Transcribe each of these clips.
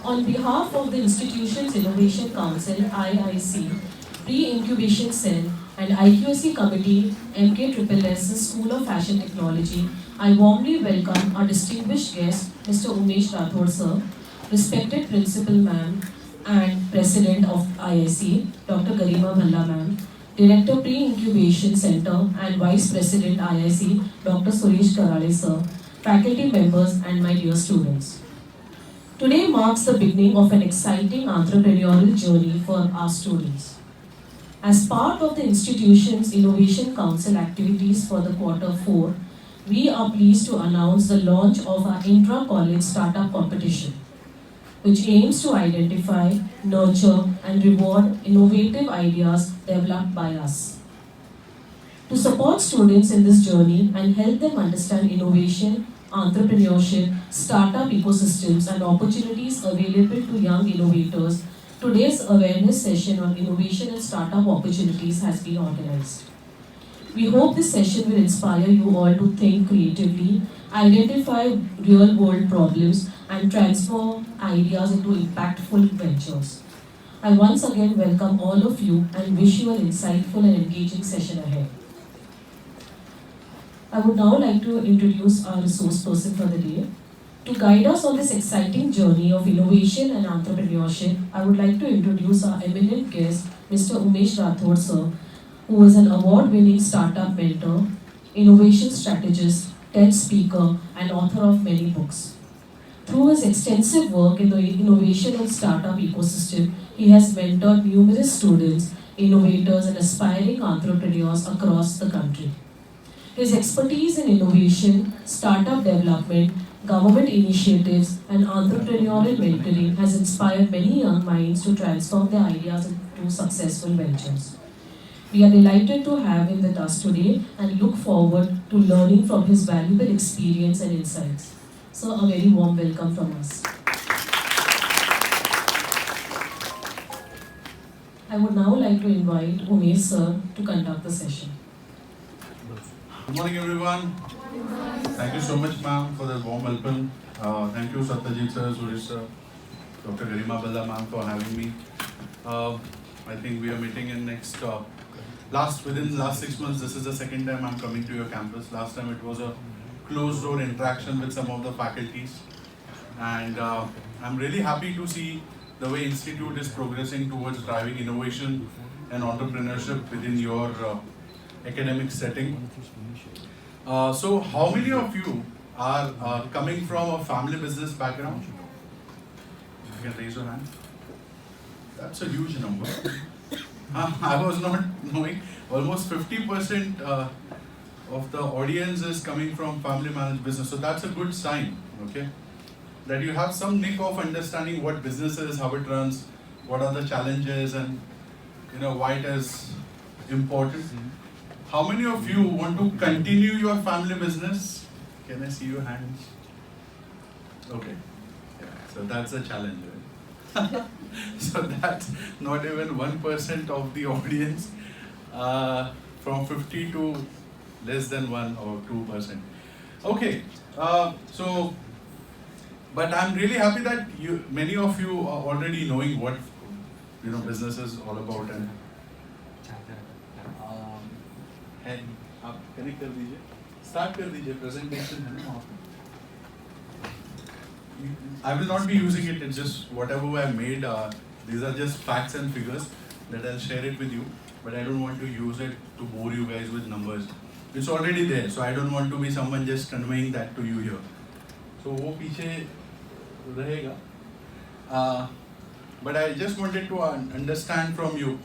On behalf of the institution's Innovation Council, IIC, Pre-Incubation Cell, and IQAC Committee, MKSSS School of Fashion Technology, I warmly welcome our distinguished guest, Mr. Umesh Rathod, sir, respected Principal Ma'am and President of IIC, Dr. Garima Bhalla Ma'am, Director Pre-Incubation Center and Vice President IIC, Dr. Suresh Karale, sir, faculty members, and my dear students. Today marks the beginning of an exciting entrepreneurial journey for our students. As part of the institution's Innovation Council activities for the Q4, we are pleased to announce the launch of our intra-college startup competition, which aims to identify, nurture, and reward innovative ideas developed by us. To support students in this journey and help them understand innovation, entrepreneurship, startup ecosystems, and opportunities available to young innovators, today's awareness session on innovation and startup opportunities has been organized. We hope this session will inspire you all to think creatively, identify real-world problems, and transform ideas into impactful ventures. I once again welcome all of you and wish you an insightful and engaging session ahead. I would now like to introduce our resource person for the day. To guide us on this exciting journey of innovation and entrepreneurship, I would like to introduce our eminent guest, Mr. Umesh Rathod, sir, who is an award-winning startup mentor, innovation strategist, TEDx speaker, and author of many books. Through his extensive work in the innovation and startup ecosystem, he has mentored numerous students, innovators, and aspiring entrepreneurs across the country. His expertise in innovation, startup development, government initiatives, and entrepreneurial mentoring has inspired many young minds to transform their ideas into successful ventures. We are delighted to have him with us today and look forward to learning from his valuable experience and insights. So, a very warm welcome from us. I would now like to invite Umesh sir to conduct the session. Good morning, everyone. Thank you so much, ma'am, for the warm welcome. Thank you, Strategist sir, Suresh sir, Dr. Garima Bhalla ma'am, for having me. I think we are meeting in within the last 6 months. This is the second time I'm coming to your campus. Last time it was a closed door interaction with some of the faculties, and I'm really happy to see the way Institute is progressing towards driving innovation and entrepreneurship within your academic setting. So how many of you are coming from a family business background? You can raise your hand. That's a huge number. I was not knowing. Almost 50% of the audience is coming from family managed business. So that's a good sign, okay? That you have some nick of understanding what business is, how it runs, what are the challenges, and why it is important. How many of you want to continue your family business? Can I see your hands? Okay. Yeah. So that's a challenge, right? So that's not even 1% of the audience, from 50 to less than 1 or 2%. Okay. But I'm really happy that many of you are already knowing what business is all about, and आप connect कर दीजिए, start कर दीजिए presentation है ना. I will not be using it. It's just whatever I made. These are just facts and figures that I'll share it with you. But I don't want to use it to bore you guys with numbers. It's already there, so I don't want to be someone just conveying that to you here. So वो पीछे रहेगा. But I just wanted to understand from you.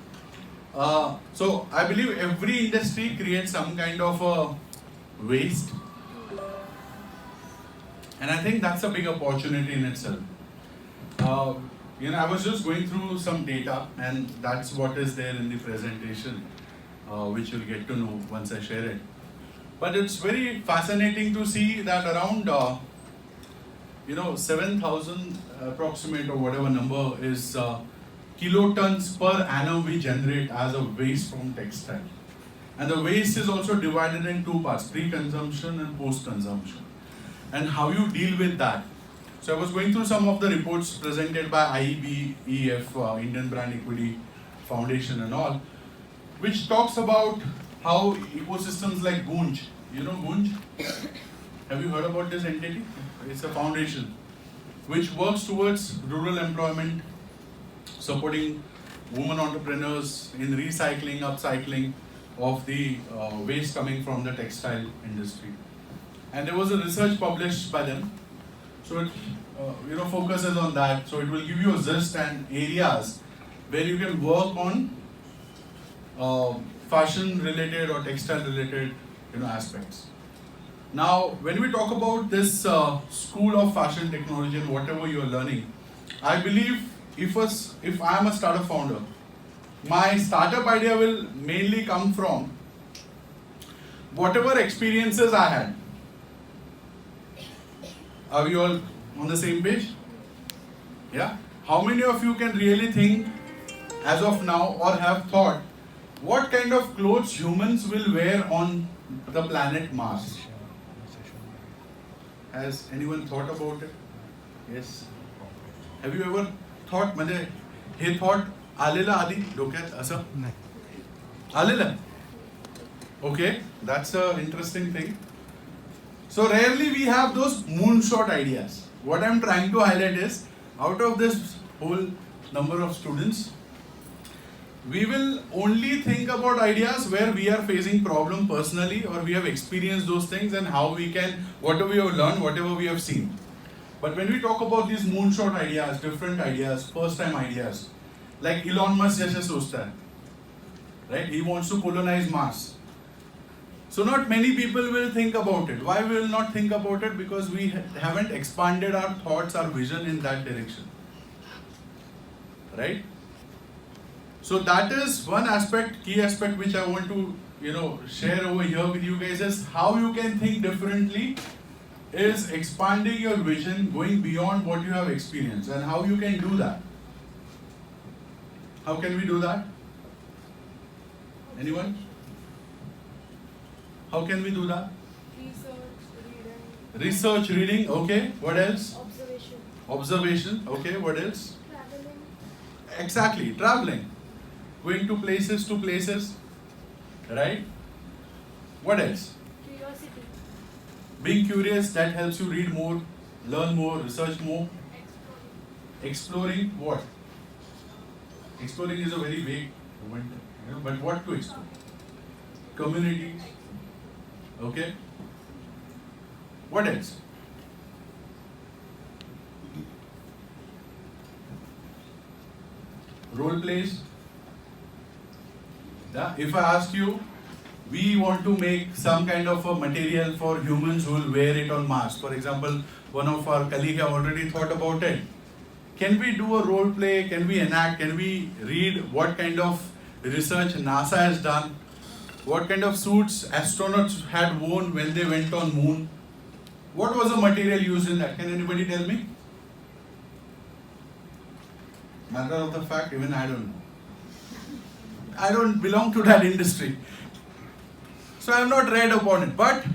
So I believe every industry creates some kind of a waste, and I think that's a big opportunity in itself. I was just going through some data, and that's what is there in the presentation, which you'll get to know once I share it. But it's very fascinating to see that around 7,000 approximate or whatever number is kilotons per annum we generate as a waste from textile. And the waste is also divided in two parts, pre-consumption and post-consumption. And how you deal with that. So I was going through some of the reports presented by IBEF, Indian Brand Equity Foundation and all, which talks about how ecosystems like Gunj, you know Gunj? Have you heard about this entity? It's a foundation which works towards rural employment, supporting women entrepreneurs in recycling, upcycling of the waste coming from the textile industry. And there was a research published by them. So it focuses on that. So it will give you a gist and areas where you can work on fashion related or textile related aspects. Now, when we talk about this school of fashion technology and whatever you are learning, I believe if I am a startup founder, my startup idea will mainly come from whatever experiences I had. Are we all on the same page? Yeah? How many of you can really think as of now or have thought what kind of clothes humans will wear on the planet Mars? Has anyone thought about it? Yes. Have you ever thought, he thought आलेला आधी डोक्यात असं आलेलं? Okay, that's an interesting thing. So rarely we have those moonshot ideas. What I'm trying to highlight is, out of this whole number of students, we will only think about ideas where we are facing problem personally or we have experienced those things and how we can, whatever we have learned, whatever we have seen. But when we talk about these moonshot ideas, different ideas, first time ideas, like Elon Musk जैसे सोचता है, right? He wants to colonize Mars. So not many people will think about it. Why we will not think about it? Because we haven't expanded our thoughts, our vision in that direction. Right? So that is one aspect, key aspect which I want to share over here with you guys is how you can think differently is expanding your vision, going beyond what you have experienced, and how you can do that. How can we do that? Anyone? How can we do that? Research, reading, okay. What else? Observation, okay. What else? Traveling. Exactly, traveling. Going to places, right? What else? Curiosity. Being curious, that helps you read more, learn more, research more. Exploring what? Exploring is a very vague word, but what to explore? Communities. Okay. What else? Role plays. Yeah. If I ask you, we want to make some kind of a material for humans who will wear it on Mars. For example, one of our colleagues have already thought about it. Can we do a role play? Can we enact? Can we read what kind of research NASA has done? What kind of suits astronauts had worn when they went on moon? What was the material used in that? Can anybody tell me? Matter of the fact, even I don't know. I don't belong to that industry. So I have not read upon it. But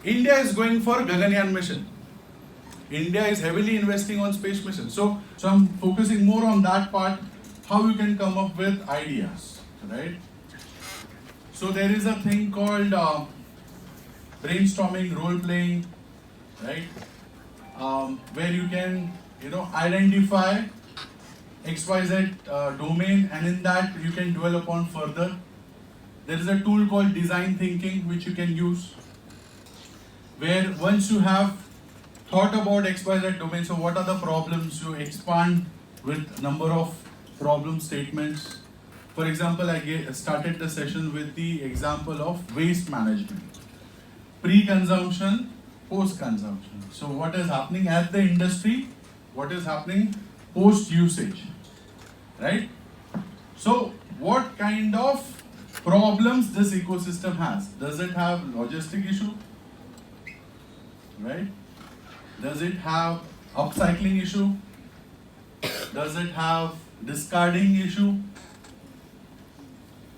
India is going for Gaganyaan mission. India is heavily investing on space mission. So I'm focusing more on that part, how you can come up with ideas, right? So there is a thing called brainstorming, role playing, right? Where you can, identify XYZ domain, and in that you can dwell upon further. There is a tool called design thinking which you can use, where once you have thought about XYZ domain, so what are the problems, you expand with number of problem statements. For example, I started the session with the example of waste management. Pre-consumption, post-consumption. So what is happening at the industry? What is happening post-usage? Right? So what kind of problems this ecosystem has? Does it have logistic issue? Right? Does it have upcycling issue? Does it have discarding issue?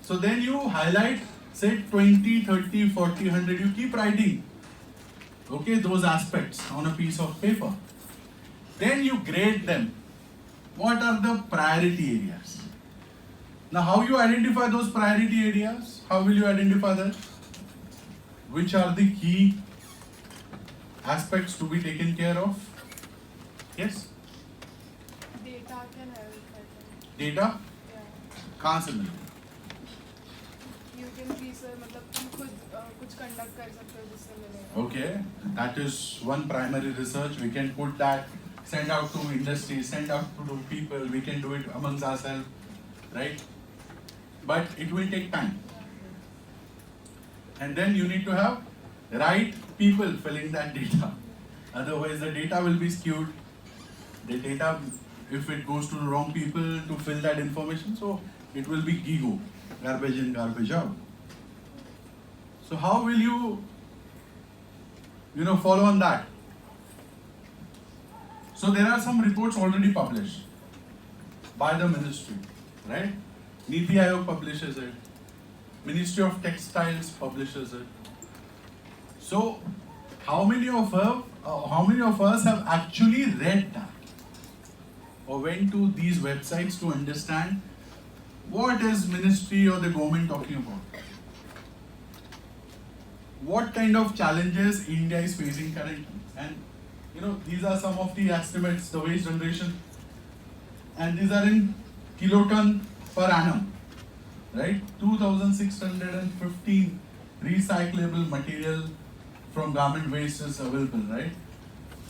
So then you highlight, say 20, 30, 40, 100, you keep writing, okay, those aspects on a piece of paper. Then you grade them. What are the priority areas? Now, how you identify those priority areas? How will you identify that? Which are the key aspects to be taken care of? Yes? Data can help, I think. Data? Yeah. कहाँ से मिले? You can research, मतलब तुम खुद कुछ conduct कर सकते हो जिससे मिलेगा. Okay, that is one primary research. We can put that, send out to industry, send out to people. We can do it amongst ourselves, right? But it will take time. And then you need to have right people filling that data. Otherwise, the data will be skewed. The data, if it goes to the wrong people to fill that information, so it will be gigo, garbage in, garbage out. So how will you follow on that? So there are some reports already published by the ministry, right? Niti Aayog publishes it. Ministry of Textiles publishes it. So how many of us have actually read that or went to these websites to understand what is ministry or the government talking about? What kind of challenges India is facing currently? And these are some of the estimates, the waste generation, and these are in kiloton per annum, right? 2,615 recyclable material from garment waste is available, right?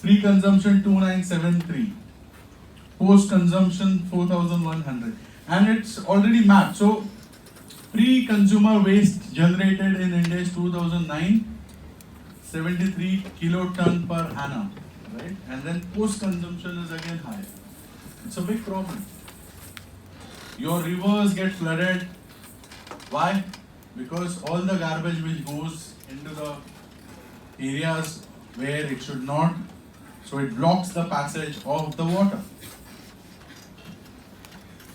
Pre-consumption 2,973, post-consumption 4,100, and it's already mapped. So pre-consumer waste generated in India is 2,973 kiloton per annum, right? And then post-consumption is again higher. It's a big problem. Your rivers get flooded. Why? Because all the garbage which goes into the areas where it should not, so it blocks the passage of the water.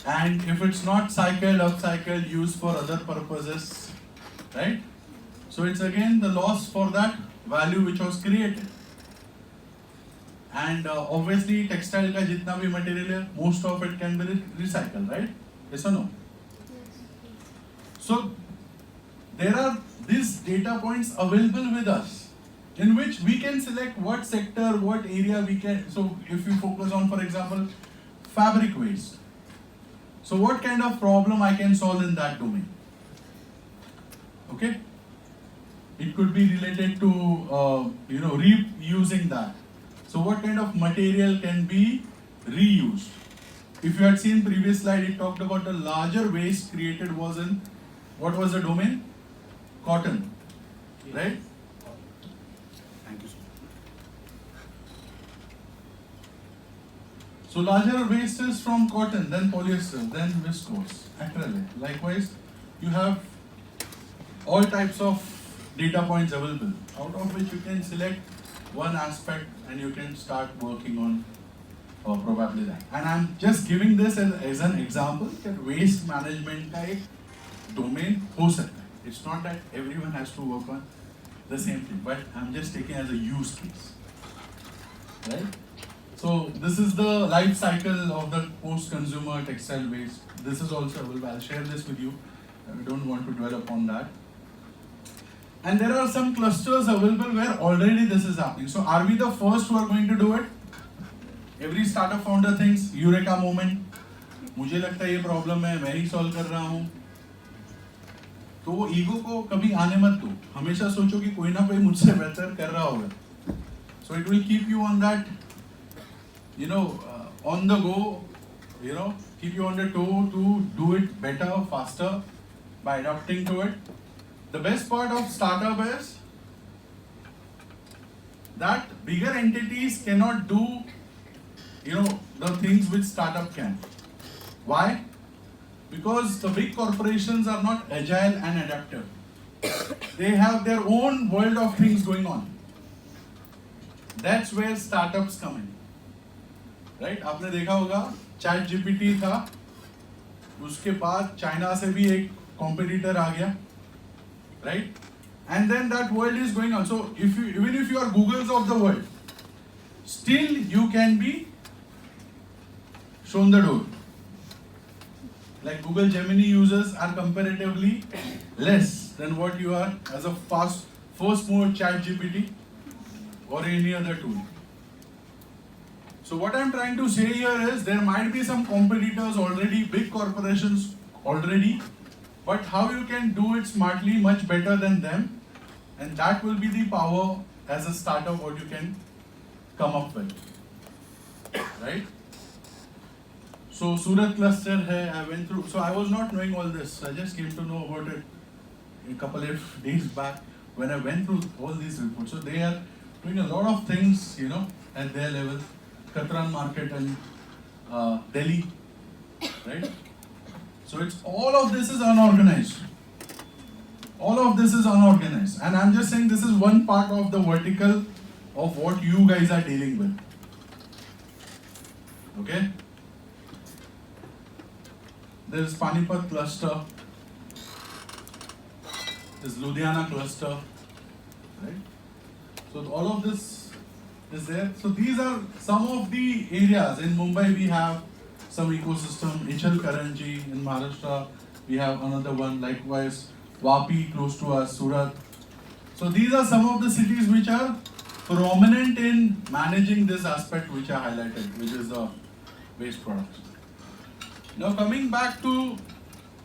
And if it's not cycled, upcycled, used for other purposes, right? So it's again the loss for that value which was created. And obviously textile ka jitna bhi material hai, most of it can be recycled, right? Yes or no? So there are these data points available with us in which we can select what sector, what area we can. So if you focus on, for example, fabric waste. So what kind of problem I can solve in that domain? Okay? It could be related to reusing that. So what kind of material can be reused? If you had seen previous slide, it talked about the larger waste created was in, what was the domain? Cotton, right? Thank you, sir. So larger waste is from cotton, then polyester, then viscose, acrylic. Likewise, you have all types of data points available, out of which you can select one aspect and you can start working on probably that. And I'm just giving this as an example that waste management का एक domain हो सकता है. It's not that everyone has to work on the same thing, but I'm just taking as a use case, right? So this is the life cycle of the post-consumer textile waste. This is also available. I'll share this with you. I don't want to dwell upon that. And there are some clusters available where already this is happening. So are we the first who are going to do it? Every startup founder thinks, Eureka moment. मुझे लगता है ये problem है, मैं ही solve कर रहा हूँ. तो वो ईगो को कभी आने मत दो. हमेशा सोचो कि कोई ना कोई मुझसे बेहतर कर रहा होगा. So it will keep you on that, on the go, keep you on the toe to do it better, faster by adapting to it. The best part of startup is that bigger entities cannot do, the things which startup can. Why? Because the big corporations are not agile and adaptive. They have their own world of things going on. That's where startups come in. Right? आपने देखा होगा ChatGPT था, उसके बाद China से भी एक competitor आ गया, right? And then that world is going on. So even if you are Googles of the world, still you can be shown the door. Like Google Gemini users are comparatively less than what you are as a first mode ChatGPT or any other tool. So what I'm trying to say here is there might be some competitors already, big corporations already, but how you can do it smartly much better than them, and that will be the power as a startup what you can come up with, right? So Surat cluster hai, I went through, so I was not knowing all this, I just came to know about it a couple of days back when I went through all these reports. So they are doing a lot of things, at their level, Katran market and Delhi, right? So it's all of this is unorganized. All of this is unorganized. And I'm just saying this is one part of the vertical of what you guys are dealing with. Okay? There's Panipat cluster. There's Ludhiana cluster. Right? So all of this is there. So these are some of the areas. In Mumbai we have some ecosystem. Ichal Karanji in Maharashtra. We have another one. Likewise, Vapi close to us, Surat. So these are some of the cities which are prominent in managing this aspect which I highlighted, which is the waste products. Now coming back to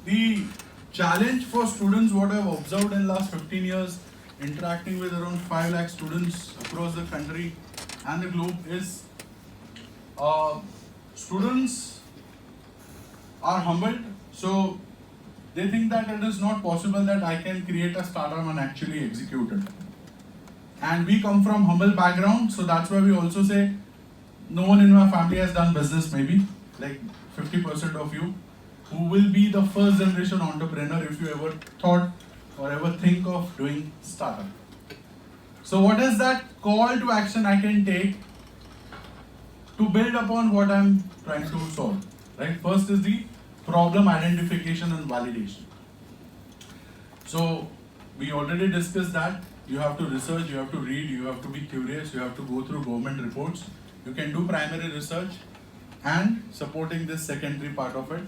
the challenge for students, what I've observed in the last 15 years, interacting with around 5 lakh students across the country and the globe is students are humbled. So they think that it is not possible that I can create a startup and actually execute it. And we come from humble background, so that's why we also say no one in my family has done business, maybe like 50% of you, who will be the first generation entrepreneur if you ever thought or ever think of doing startup. So what is that call to action I can take to build upon what I'm trying to solve, right? First is the problem identification and validation. So we already discussed that. You have to research, you have to read, you have to be curious, you have to go through government reports. You can do primary research and supporting this secondary part of it.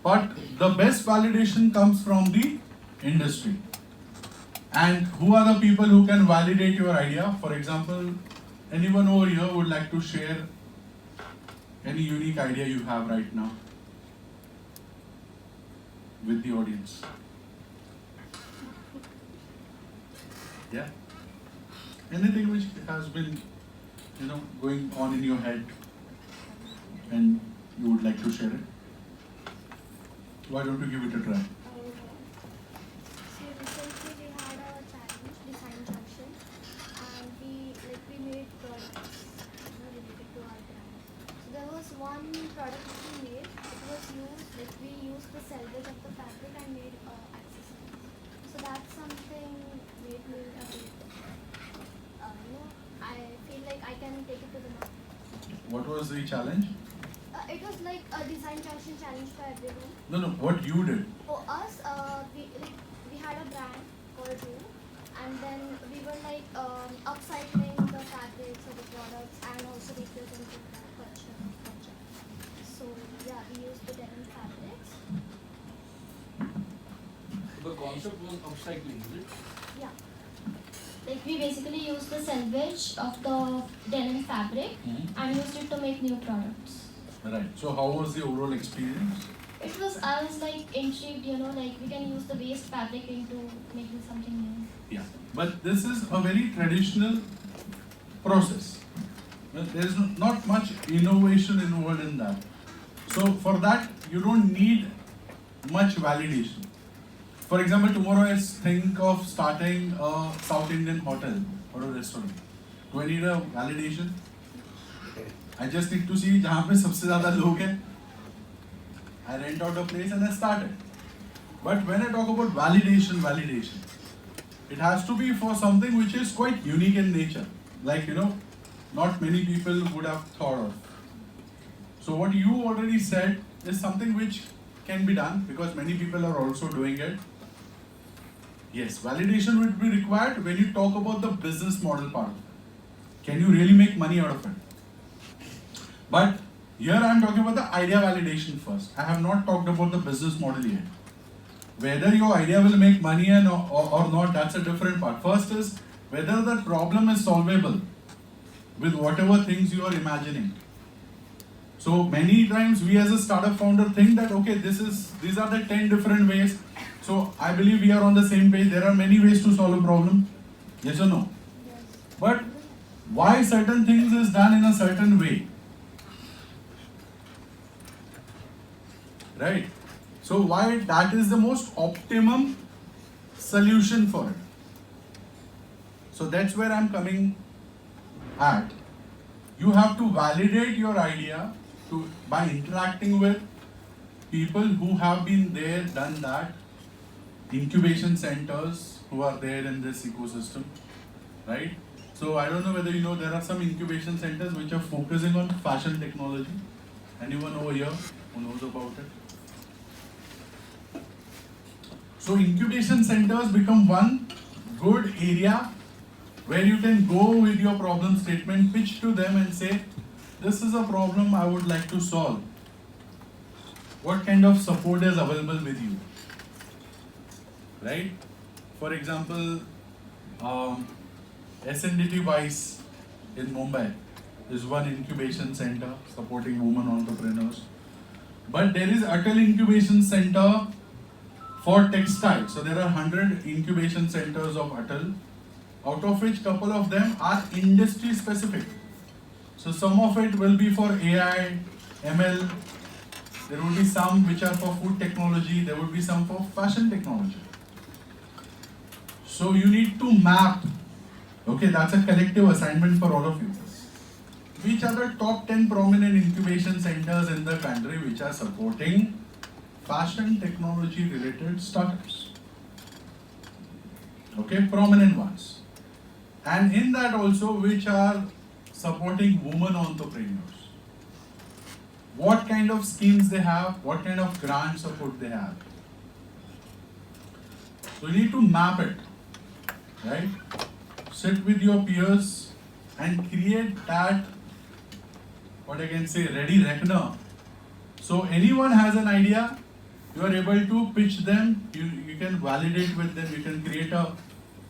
But the best validation comes from the industry. And who are the people who can validate your idea? For example, anyone over here would like to share any unique idea you have right now with the audience? Yeah? Anything which has been, going on in your head and you would like to share it? Why don't you give it a try? So recently we had a challenge, design junction, and we made products related to our brand. So there was one product which we made. It was used, we used the selvage of the fabric and made accessories. So that's something made me I feel like I can take it to the market. What was the challenge? It was like a design junction challenge for everyone. No, what you did? For us, we had a brand called Room, and then we were upcycling the fabrics of the products and also representing the culture. So yeah, we used the denim fabrics. The concept was upcycling, is it? Yeah. We basically used the selvage of the denim fabric and used it to make new products. Right. So how was the overall experience? It was, I was intrigued, we can use the waste fabric into making something new. Yeah. But this is a very traditional process. There is not much innovation involved in that. So for that, you don't need much validation. For example, tomorrow I think of starting a South Indian hotel or a restaurant. Do I need a validation? I just need to see जहाँ पे सबसे ज़्यादा लोग हैं. I rent out a place and I started. But when I talk about validation, it has to be for something which is quite unique in nature. Not many people would have thought of. So what you already said is something which can be done because many people are also doing it. Yes, validation would be required when you talk about the business model part. Can you really make money out of it? But Here I am talking about the idea validation first. I have not talked about the business model yet. Whether your idea will make money or not, that's a different part. First is whether the problem is solvable with whatever things you are imagining. So many times we as a startup founder think that okay, these are the 10 different ways. So I believe we are on the same page. There are many ways to solve a problem. Yes or no? Yes. But why certain things is done in a certain way? Right? So why that is the most optimum solution for it. So that's where I'm coming at. You have to validate your idea by interacting with people who have been there, done that, incubation centers who are there in this ecosystem, right? So I don't know whether you know there are some incubation centers which are focusing on fashion technology. Anyone over here who knows about it? So incubation centers become one good area where you can go with your problem statement, pitch to them and say, this is a problem I would like to solve. What kind of support is available with you? Right? For example, SNDT Vice in Mumbai is one incubation center supporting women entrepreneurs. But there is Atal Incubation Center for textile. So there are 100 incubation centers of Atal, out of which couple of them are industry specific. So some of it will be for AI, ML, there will be some which are for food technology, there will be some for fashion technology. So you need to map, okay, that's a collective assignment for all of you. Which are the top 10 prominent incubation centers in the country which are supporting fashion technology related startups? Okay, prominent ones. And in that also which are supporting women entrepreneurs. What kind of schemes they have, what kind of grant support they have. So you need to map it, right? Sit with your peers and create that, what I can say, ready reckoner. So anyone has an idea, you are able to pitch them, you can validate with them, you can create a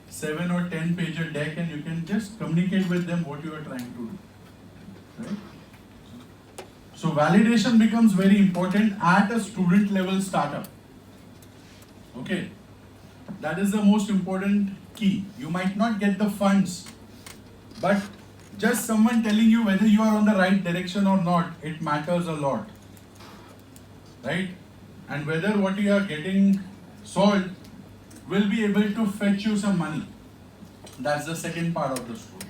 7 or 10 pager deck and you can just communicate with them what you are trying to do. Right? So validation becomes very important at a student level startup. Okay, that is the most important key. You might not get the funds, but just someone telling you whether you are on the right direction or not, it matters a lot. Right? And whether what you are getting solved will be able to fetch you some money. That's the second part of the story,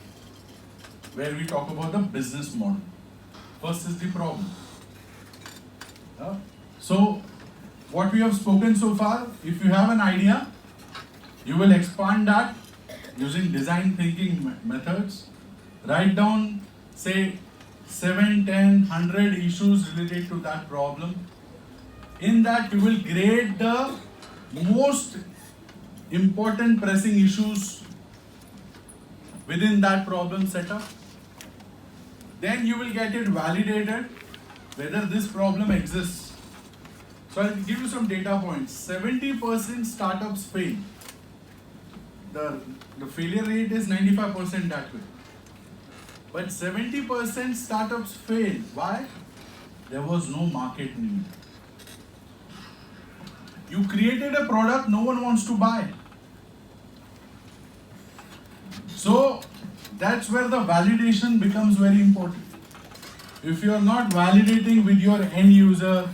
where we talk about the business model. First is the problem. So, what we have spoken so far, if you have an idea, you will expand that using design thinking methods. Write down, say, 7, 10, 100 issues related to that problem. In that, you will grade the most important pressing issues within that problem setup. Then you will get it validated whether this problem exists. So I'll give you some data points. 70% startups fail. The failure rate is 95% that way. But 70% startups fail. Why? There was no market need. You created a product no one wants to buy. So that's where the validation becomes very important. If you are not validating with your end user,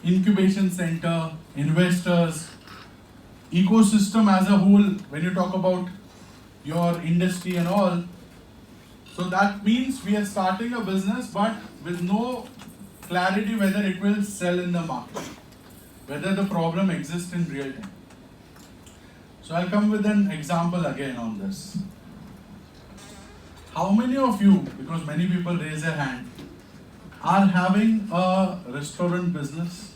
incubation center, investors, ecosystem as a whole, when you talk about your industry and all, so that means we are starting a business but with no clarity whether it will sell in the market, whether the problem exists in real time. So I'll come with an example again on this. How many of you, because many people raise their hand, are having a restaurant business?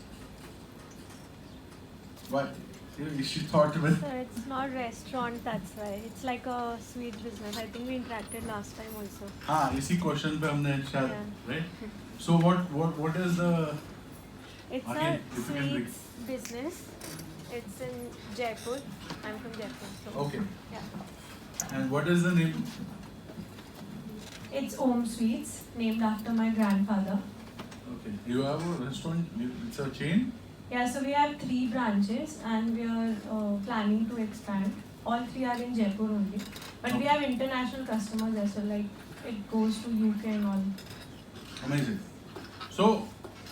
Why? She thought with. So it's not restaurant, that's why. It's like a sweet business. I think we interacted last time also. हाँ इसी question पे हमने शायद Yeah. right. So what is the It's again, a if you can sweets business. It's in Jaipur. I'm from Jaipur. So okay, yeah. and what is the name? It's Om Sweets, named after my grandfather. Okay, you have a restaurant. It's a chain. Yeah, so we have 3 branches and we are planning to expand. All 3 are in Jaipur only. But we have international customers as well, like it goes to UK and all. Amazing. So,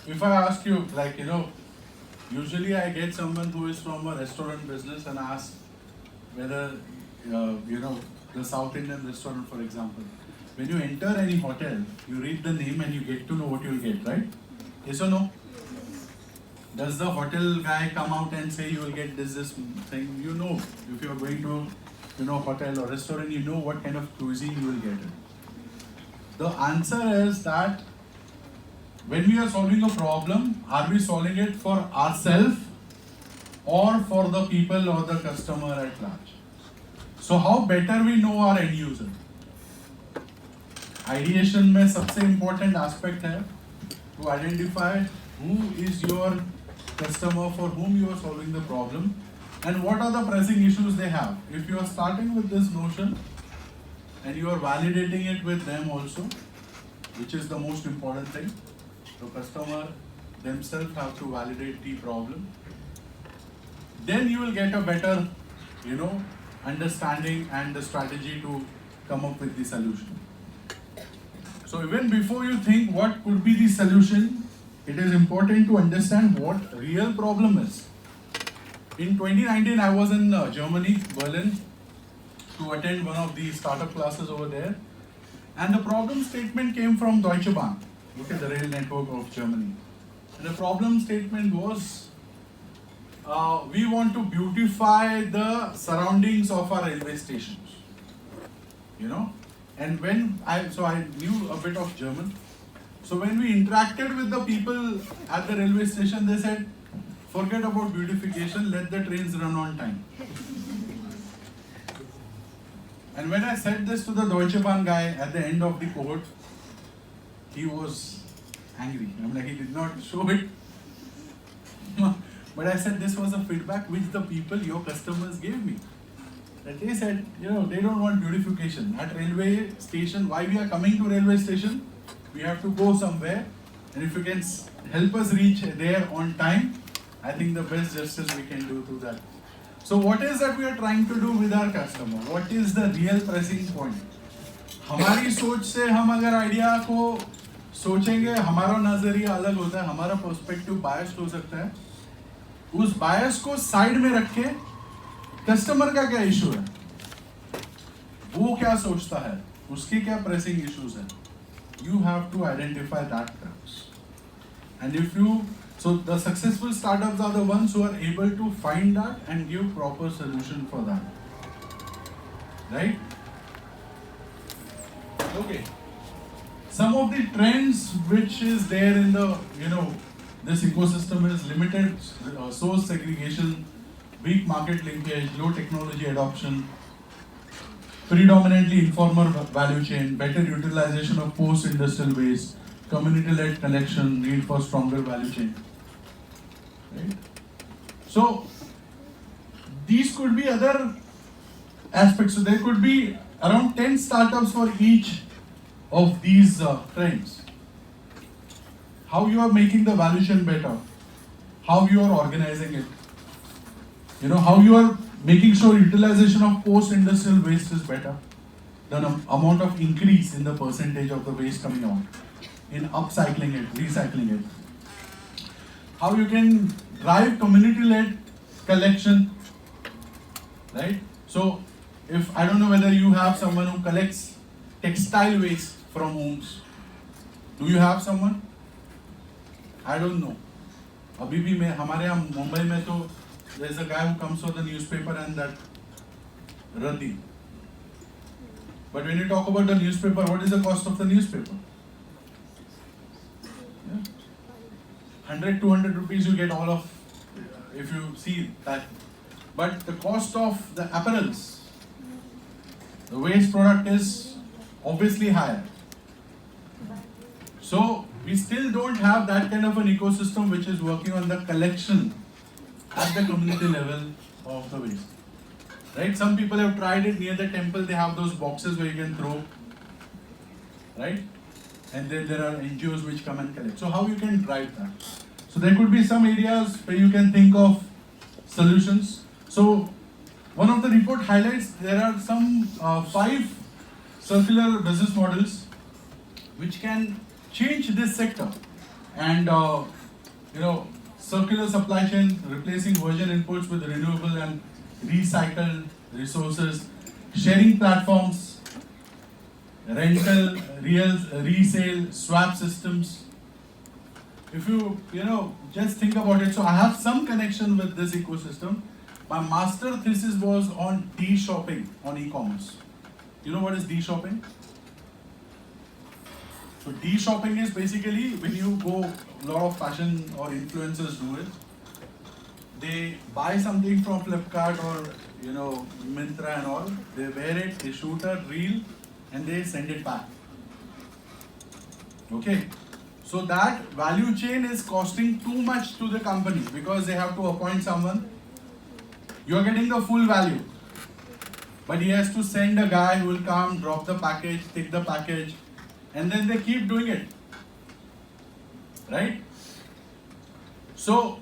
if I ask you, like, usually I get someone who is from a restaurant business and ask whether, the South Indian restaurant, for example, when you enter any hotel, you read the name and you get to know what you'll get, right? Yes or no? Does the hotel guy come out and say you will get this thing? You know, if you're going to, hotel or restaurant, you know what kind of cuisine you will get. The answer is that when we are solving a problem, are we solving it for ourselves or for the people or the customer at large? So how better we know our end user? Ideation में सबसे important aspect है to identify who is your customer for whom you are solving the problem and what are the pressing issues they have. If you are starting with this notion and you are validating it with them also, which is the most important thing, the customer themselves have to validate the problem, then you will get a better, understanding and the strategy to come up with the solution. So even before you think what could be the solution, it is important to understand what real problem is. In 2019, I was in Germany, Berlin, to attend one of the startup classes over there. And the problem statement came from Deutsche Bahn, the rail network of Germany. And the problem statement was, we want to beautify the surroundings of our railway stations. And I knew a bit of German. So when we interacted with the people at the railway station, they said, forget about beautification, let the trains run on time. And when I said this to the Deutsche Bahn guy at the end of the cohort, he was angry. He did not show it. But I said this was a feedback which the people, your customers, gave me. That they said, they don't want beautification. At railway station, why we are coming to railway station? We have to go somewhere. And if you can help us reach there on time, I think the best justice we can do to that. So what is that we are trying to do with our customer? What is the real pressing point? हमारी सोच से हम अगर idea को सोचेंगे, हमारा नजरिया अलग होता है, हमारा पर्सपेक्टिव बायस्ड हो सकता है. उस बायस को साइड में रख के कस्टमर का क्या इशू है, वो क्या सोचता है, उसके क्या प्रेसिंग इश्यूज है, you have to identify that crux. And so the successful startups are the ones who are able to find that and give proper solution for that. Right? Okay. Some of the trends which is there in the, this ecosystem is limited source segregation, weak market linkage, low technology adoption, predominantly informal value chain, better utilization of post-industrial waste, community-led collection, need for stronger value chain. Right? So, these could be other aspects. So, there could be around 10 startups for each of these trends. How you are making the value chain better, how you are organizing it, how you are making sure utilization of post-industrial waste is better, the amount of increase in the percentage of the waste coming out, in upcycling it, recycling it. How you can drive community-led collection, right? So, if I don't know whether you have someone who collects textile waste from homes. Do you have someone? I don't know. अभी भी मैं हमारे यहाँ मुंबई में तो there's a guy who comes for the newspaper and that Radhi. But when you talk about the newspaper, what is the cost of the newspaper? Yeah. 100, 200 rupees you get all of, if you see that but the cost of the apparels, the waste product is obviously higher. So we still don't have that kind of an ecosystem which is working on the collection at the community level of the waste. Right? Some people have tried it near the temple. They have those boxes where you can throw, right? And then there are NGOs which come and collect. So how you can drive that? So there could be some areas where you can think of solutions. So one of the report highlights there are some 5 circular business models which can change this sector. And circular supply chain, replacing virgin inputs with renewable and recycled resources, sharing platforms, rental, resale, swap systems. If you just think about it, so I have some connection with this ecosystem. My master thesis was on de-shopping on e-commerce. You know what is de-shopping? So de-shopping is basically when you go, a lot of fashion or influencers do it. They buy something from Flipkart or Myntra and all. They wear it, they shoot a reel, and they send it back. Okay. So that value chain is costing too much to the company because they have to appoint someone. You are getting the full value, but he has to send a guy who will come, drop the package, take the package, and then they keep doing it. Right? So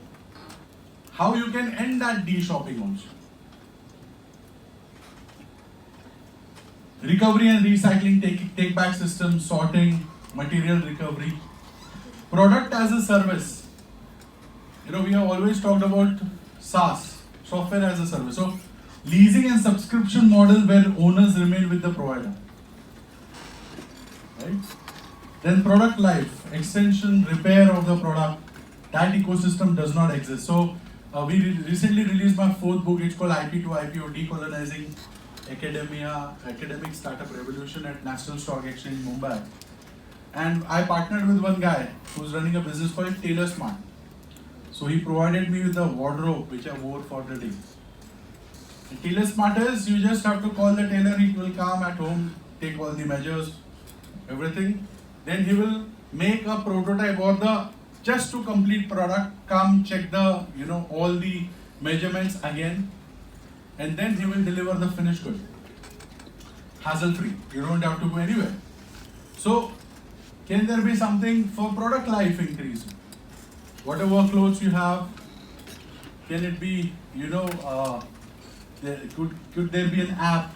how you can end that de-shopping also? Recovery and recycling, take back systems, sorting, material recovery, product as a service. We have always talked about SaaS, software as a service. So leasing and subscription model where owners remain with the provider. Right? Then product life, extension, repair of the product. That ecosystem does not exist. So we recently released my 4th book. It's called IP to IPO, Decolonizing Academic Startup Revolution at National Stock Exchange, Mumbai. And I partnered with one guy who's running a business called Tailor Smart. So he provided me with a wardrobe which I wore for the day. And Tailor Smart is, you just have to call the tailor, he will come at home, take all the measures, everything. Then he will make a prototype or the just to complete product, come check the all the measurements again, and then he will deliver the finished good. Hassle free. You don't have to go anywhere. So can there be something for product life increase? Whatever clothes you have, can it be could there be an app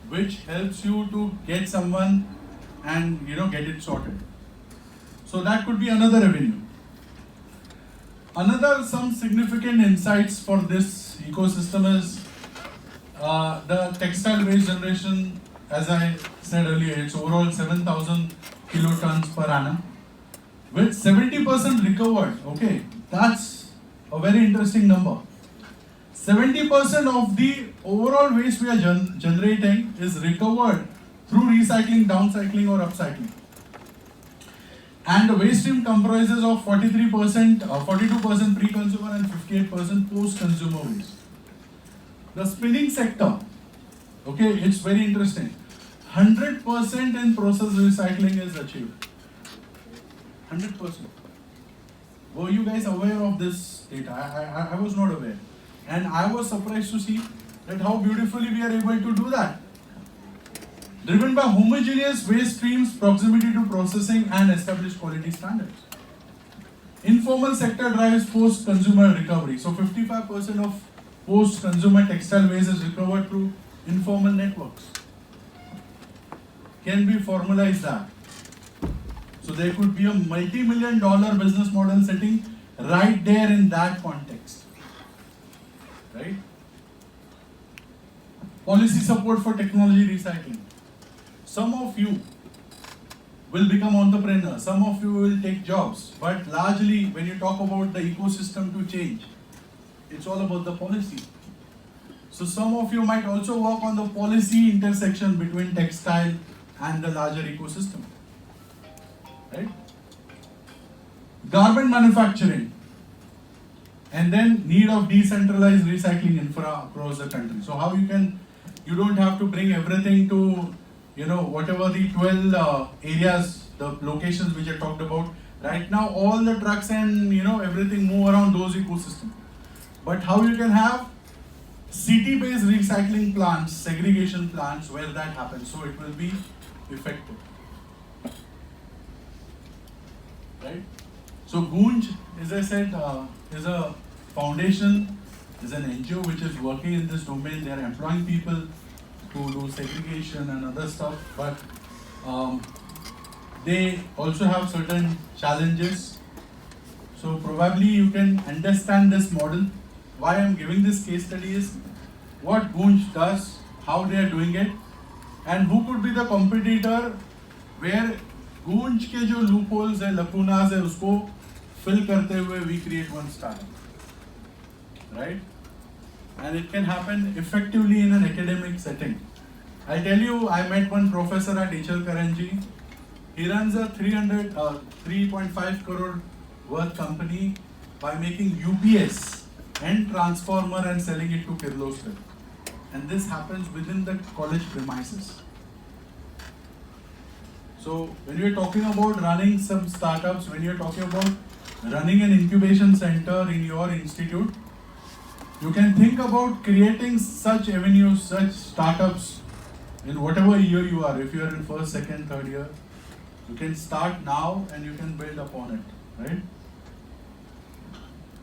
which helps you to get someone and get it sorted? So that could be another avenue. Some significant insights for this ecosystem is the textile waste generation. As I said earlier, it's overall 7,000 kilotons per annum with 70% recovered. Okay, that's a very interesting number. 70% of the overall waste we are generating is recovered through recycling, downcycling or upcycling. And the waste stream comprises of 42% pre-consumer and 58% post-consumer waste. The spinning sector, okay, it's very interesting. 100% in process recycling is achieved. 100%. Were you guys aware of this data? I was not aware. And I was surprised to see that how beautifully we are able to do that. Driven by homogeneous waste streams, proximity to processing and established quality standards. Informal sector drives post-consumer recovery. So 55% of post-consumer textile waste is recovered through informal networks. Can we formalize that? So there could be a multi-million-dollar business model sitting right there in that context. Right? Policy support for technology recycling. Some of you will become entrepreneurs, some of you will take jobs, but largely when you talk about the ecosystem to change, it's all about the policy. So some of you might also work on the policy intersection between textile and the larger ecosystem. Right? Garment manufacturing. And then need of decentralized recycling infra across the country. So how you don't have to bring everything to, whatever the 12 areas, the locations which I talked about. Right now, all the trucks and, everything move around those ecosystems. But how you can have city-based recycling plants, segregation plants where that happens, so it will be effective. Right? So Gunj, as I said, is a foundation, is an NGO which is working in this domain. They are employing people to do segregation and other stuff, but they also have certain challenges. So probably you can understand this model. Why I am giving this case study is what Gunj does, how they are doing it, and who could be the competitor where Gunj के जो loopholes है, lacunas है, उसको fill करते हुए we create one startup, right? And it can happen effectively in an academic setting. I tell you, I met one professor at HL Karanji. He runs a 3.5 crore worth company by making UPS and transformer and selling it to Kirloskar. And this happens within the college premises. So when you're talking about running some startups, when you're talking about running an incubation center in your institute, you can think about creating such avenues, such startups in whatever year you are. If you are in first, second, third year, you can start now and you can build upon it, right?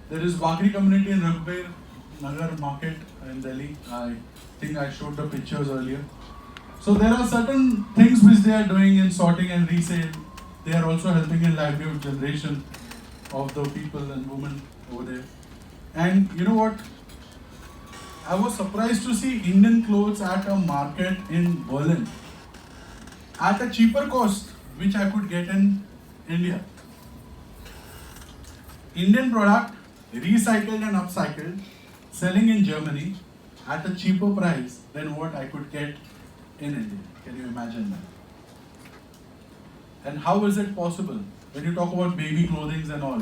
There is Wakri community in Raghubir Nagar market in Delhi. I think I showed the pictures earlier. So there are certain things which they are doing in sorting and resale. They are also helping in livelihood generation of the people and women over there. And you know what? I was surprised to see Indian clothes at a market in Berlin at a cheaper cost which I could get in India. Indian product, recycled and upcycled, selling in Germany at a cheaper price than what I could get in India. Can you imagine that? And how is it possible? When you talk about baby clothing and all,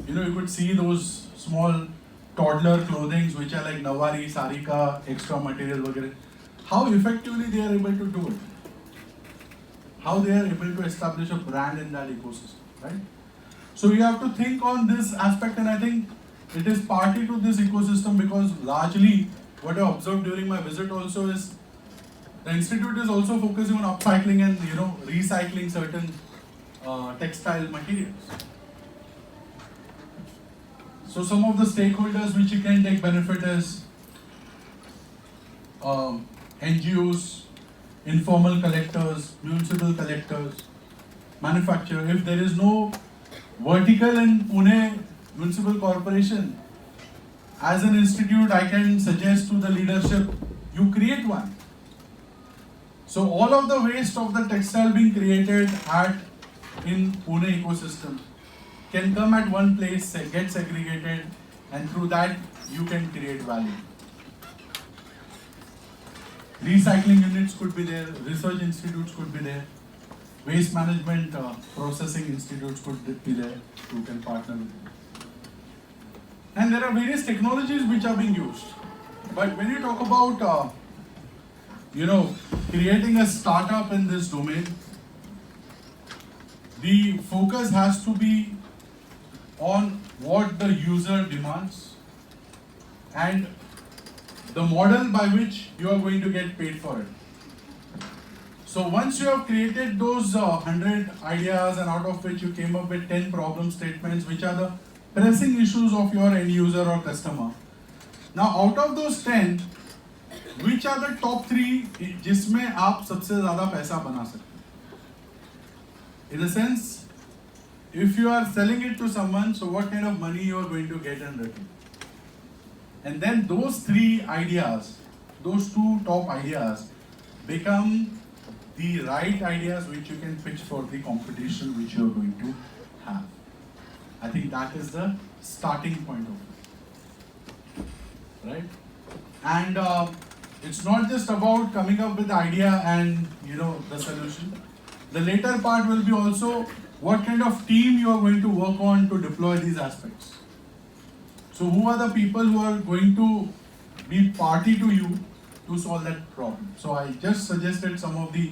you could see those small toddler clothing which are like Nawari, Sarika, extra material, वगैरह. How effectively they are able to do it? How they are able to establish a brand in that ecosystem, right? So you have to think on this aspect, and I think it is partly to this ecosystem because largely what I observed during my visit also is the institute is also focusing on upcycling and recycling certain textile materials. So some of the stakeholders which you can take benefit is NGOs, informal collectors, municipal collectors, manufacturer. If there is no vertical in Pune Municipal Corporation, as an institute I can suggest to the leadership, you create one. So all of the waste of the textile being created in Pune ecosystem can come at one place, get segregated, and through that you can create value. Recycling units could be there, research institutes could be there, waste management processing institutes could be there who can partner with you. And there are various technologies which are being used. But when you talk about creating a startup in this domain, the focus has to be on what the user demands and the model by which you are going to get paid for it. So once you have created those 100 ideas and out of which you came up with 10 problem statements which are the pressing issues of your end user or customer. Now out of those 10, which are the top 3 जिसमें आप सबसे ज़्यादा पैसा बना सकते हैं? In a sense, if you are selling it to someone, so what kind of money you are going to get in return? And then those 3 ideas, those 2 top ideas become the right ideas which you can pitch for the competition which you are going to have. I think that is the starting point of it, right? And it's not just about coming up with the idea and the solution. The later part will be also what kind of team you are going to work on to deploy these aspects. So who are the people who are going to be party to you to solve that problem? So I just suggested some of the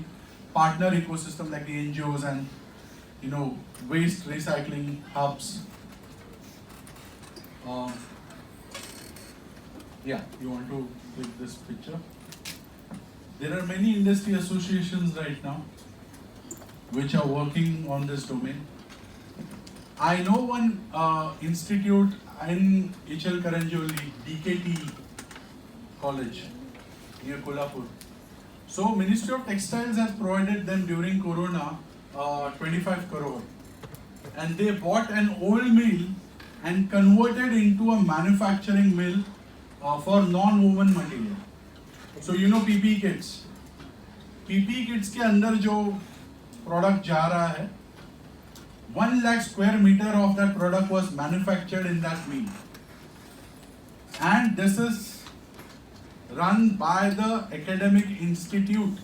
partner ecosystem like the NGOs and waste recycling hubs. Yeah, you want to click this picture? There are many industry associations right now which are working on this domain. I know one institute in Ichalkaranji, DKT College near Kolhapur. So Ministry of Textiles has provided them during Corona 25 crore, and they bought an old mill and converted into a manufacturing mill for non-woven material. So PPE kits. PPE kits के अंदर जो product जा रहा है, 1 lakh square meter of that product was manufactured in that mill. And this is run by the academic institute.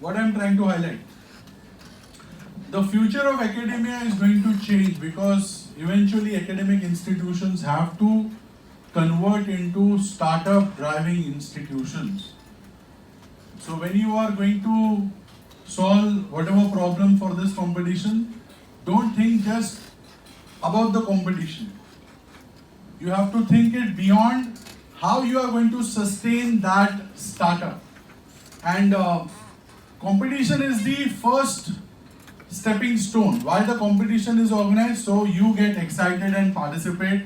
What I am trying to highlight, the future of academia is going to change because eventually academic institutions have to convert into startup driving institutions. So when you are going to solve whatever problem for this competition, don't think just about the competition. You have to think it beyond how you are going to sustain that startup. And competition is the first stepping stone. Why the competition is organized? So you get excited and participate,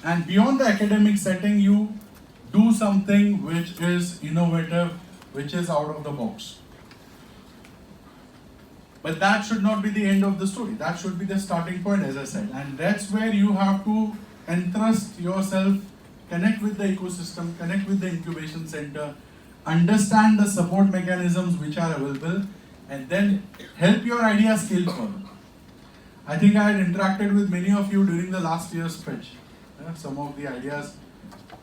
and beyond the academic setting, you do something which is innovative, which is out of the box. But that should not be the end of the story. That should be the starting point, as I said. And that's where you have to entrust yourself, connect with the ecosystem, connect with the incubation center, understand the support mechanisms which are available, and then help your idea scale further. I think I had interacted with many of you during the last year's pitch. Some of the ideas,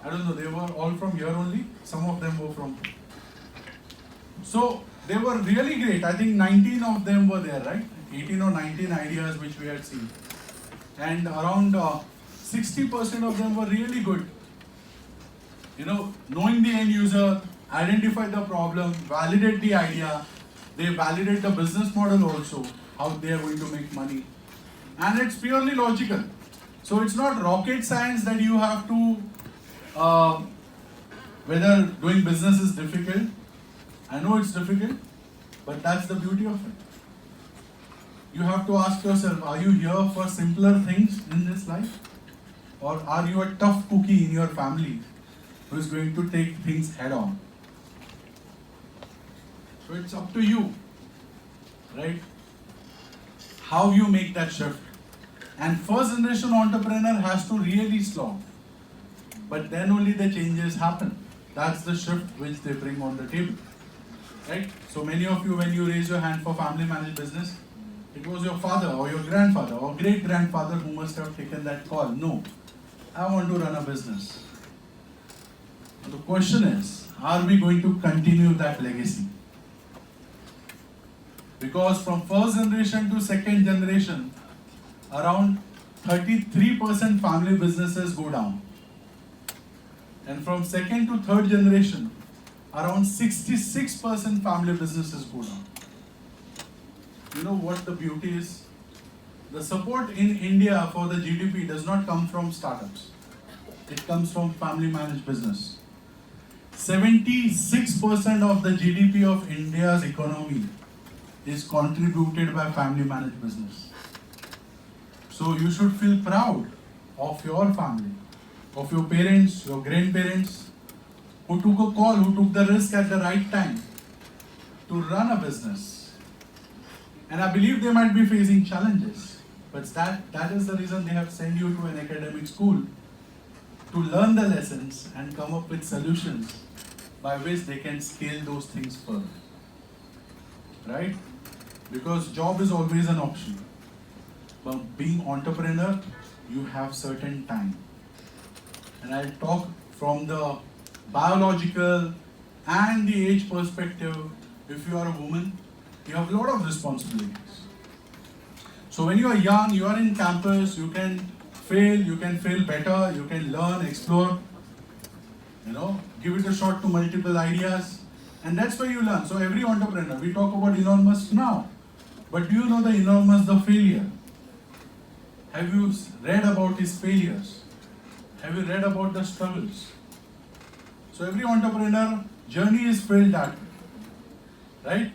I don't know, they were all from here only. Some of them were from. So they were really great. I think 19 of them were there, right? 18 or 19 ideas which we had seen. And around 60% of them were really good. Knowing the end user, identify the problem, validate the idea, they validate the business model also, how they are going to make money. And it's purely logical. So it's not rocket science that you have to, whether doing business is difficult. I know it's difficult, but that's the beauty of it. You have to ask yourself, are you here for simpler things in this life? Or are you a tough cookie in your family who is going to take things head on? So it's up to you, right? How you make that shift. And first generation entrepreneur has to really slog. But then only the changes happen. That's the shift which they bring on the table. Right? So many of you, when you raise your hand for family managed business, it was your father or your grandfather or great grandfather who must have taken that call. No, I want to run a business. So the question is, are we going to continue that legacy? Because from first generation to second generation, around 33% family businesses go down. And from second to third generation, around 66% family businesses go down. You know what the beauty is? The support in India for the GDP does not come from startups. It comes from family managed business. 76% of the GDP of India's economy is contributed by family managed business. So you should feel proud of your family, of your parents, your grandparents, who took a call, who took the risk at the right time to run a business. And I believe they might be facing challenges, but that is the reason they have sent you to an academic school to learn the lessons and come up with solutions by which they can scale those things further. Right? Because job is always an option. But being entrepreneur, you have certain time. And I'll talk from the biological and the age perspective. If you are a woman, you have a lot of responsibilities. So when you are young, you are in campus, you can fail, you can fail better, you can learn, explore, give it a shot to multiple ideas, and that's where you learn. So every entrepreneur, we talk about Elon Musk now, but do you know the Elon Musk, the failure? Have you read about his failures? Have you read about the struggles? So every entrepreneur journey is filled that way, right?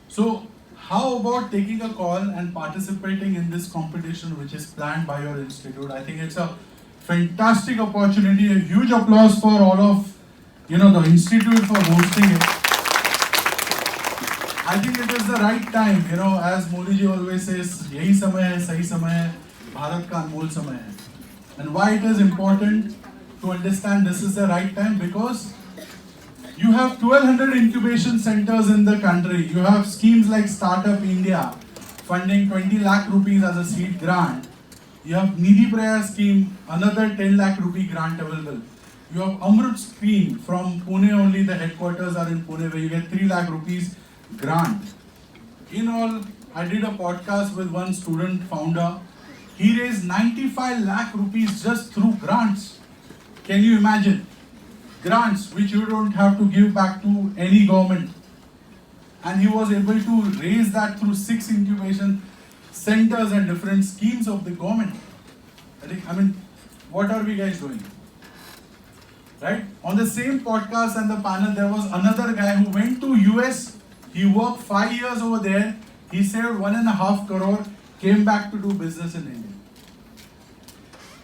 So how about taking a call and participating in this competition which is planned by your institute? I think it's a fantastic opportunity. A huge applause for all of the institute for hosting it. I think it is the right time, as Modi ji always says, yahi samay hai, sahi samay hai, Bharat ka anmol samay hai. And why it is important to understand this is the right time? Because you have 1200 incubation centers in the country. You have schemes like Startup India, funding 20 lakh rupees as a seed grant. You have Nidhi Prayer scheme, another 10 lakh rupee grant available. You have Amrut scheme from Pune only, the headquarters are in Pune, where you get 3 lakh rupees grant. In all, I did a podcast with one student founder. He raised 95 lakh rupees just through grants. Can you imagine? Grants which you don't have to give back to any government. And he was able to raise that through 6 incubation centers and different schemes of the government. I mean, what are we guys doing? Right? On the same podcast and the panel, there was another guy who went to US. He worked 5 years over there. He saved 1.5 crore, came back to do business in India.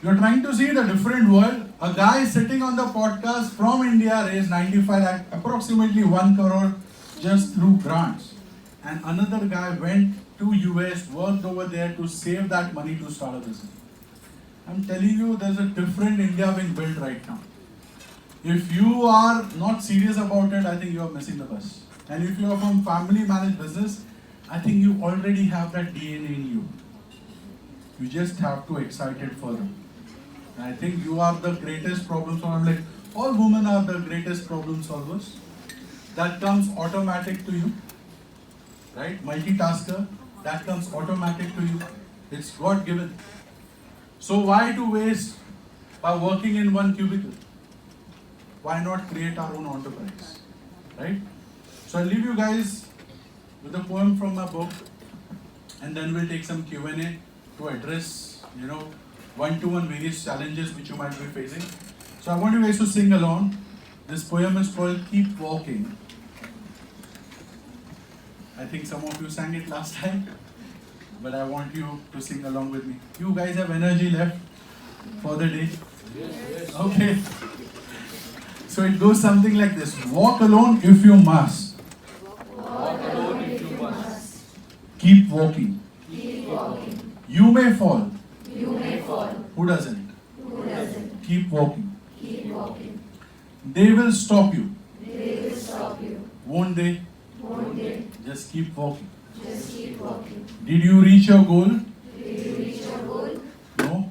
You're trying to see the different world. A guy sitting on the podcast from India raised 95 lakh, approximately 1 crore just through grants. And another guy went to US, worked over there to save that money to start a business. I'm telling you, there's a different India being built right now. If you are not serious about it, I think you are missing the bus. And if you are from family managed business, I think you already have that DNA in you. You just have to excite it further. And I think you are the greatest problem solver. I'm like, all women are the greatest problem solvers. That comes automatic to you. Right? Multitasker, that comes automatic to you. It's God given. So why to waste by working in one cubicle? Why not create our own enterprise? Right? So I'll leave you guys with a poem from my book, and then we'll take some Q&A to address, one-to-one various challenges which you might be facing. So I want you guys to sing along. This poem is called Keep Walking. I think some of you sang it last time, but I want you to sing along with me. You guys have energy left for the day? Yes. Okay. So it goes something like this. Walk alone if you must. Walk alone if you must. Keep walking. Keep walking. You may fall. You may fall. Who doesn't? Who doesn't? Keep walking. Keep walking. They will stop you. They will stop you. Won't they? Won't they? Just keep walking. Just keep walking. Did you reach your goal? Did you reach your goal? No?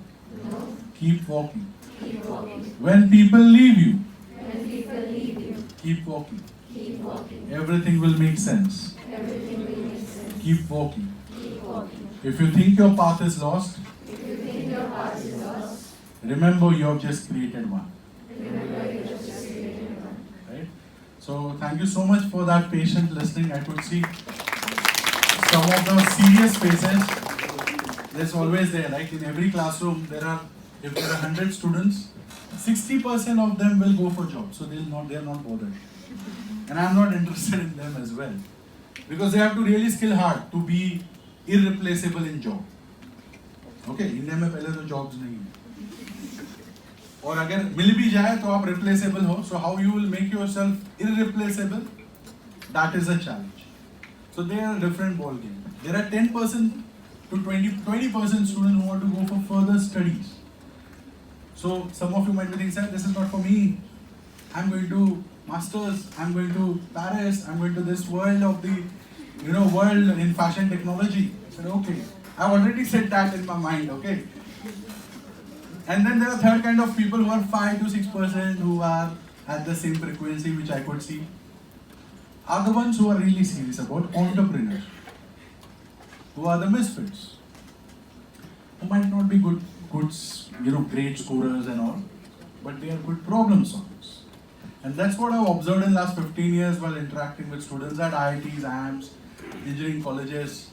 No. Keep walking. Keep walking. When people leave you, When people leave you, keep walking. keep walking. Everything will make sense. Everything will make sense. Keep walking. Keep walking. If you think your path is lost, If you think your path is lost, remember you have just created one. remember you just created one. Right? So thank you so much for that patient listening. I could see some of the serious faces. There's always there, right? In every classroom, if there are 100 students, 60% of them will go for jobs. So they're not bothered. And I'm not interested in them as well. Because they have to really skill hard to be irreplaceable in job. Okay, India में पहले तो jobs नहीं है. और अगर मिल भी जाए तो आप replaceable हो. So how you will make yourself irreplaceable? That is a challenge. So they are a different ball game. There are 10% to 20% students who want to go for further studies. So some of you might be thinking, sir, this is not for me. I'm going to masters. I'm going to Paris. I'm going to this world of the, world in fashion technology. I said, okay. I've already said that in my mind, okay? And then there are third kind of people who are 5 to 6% who are at the same frequency which I could see, are the ones who are really serious about entrepreneurs, who are the misfits, who might not be good good, great scorers and all, but they are good problem solvers. And that's what I've observed in the last 15 years while interacting with students at IITs, IIMs, engineering colleges,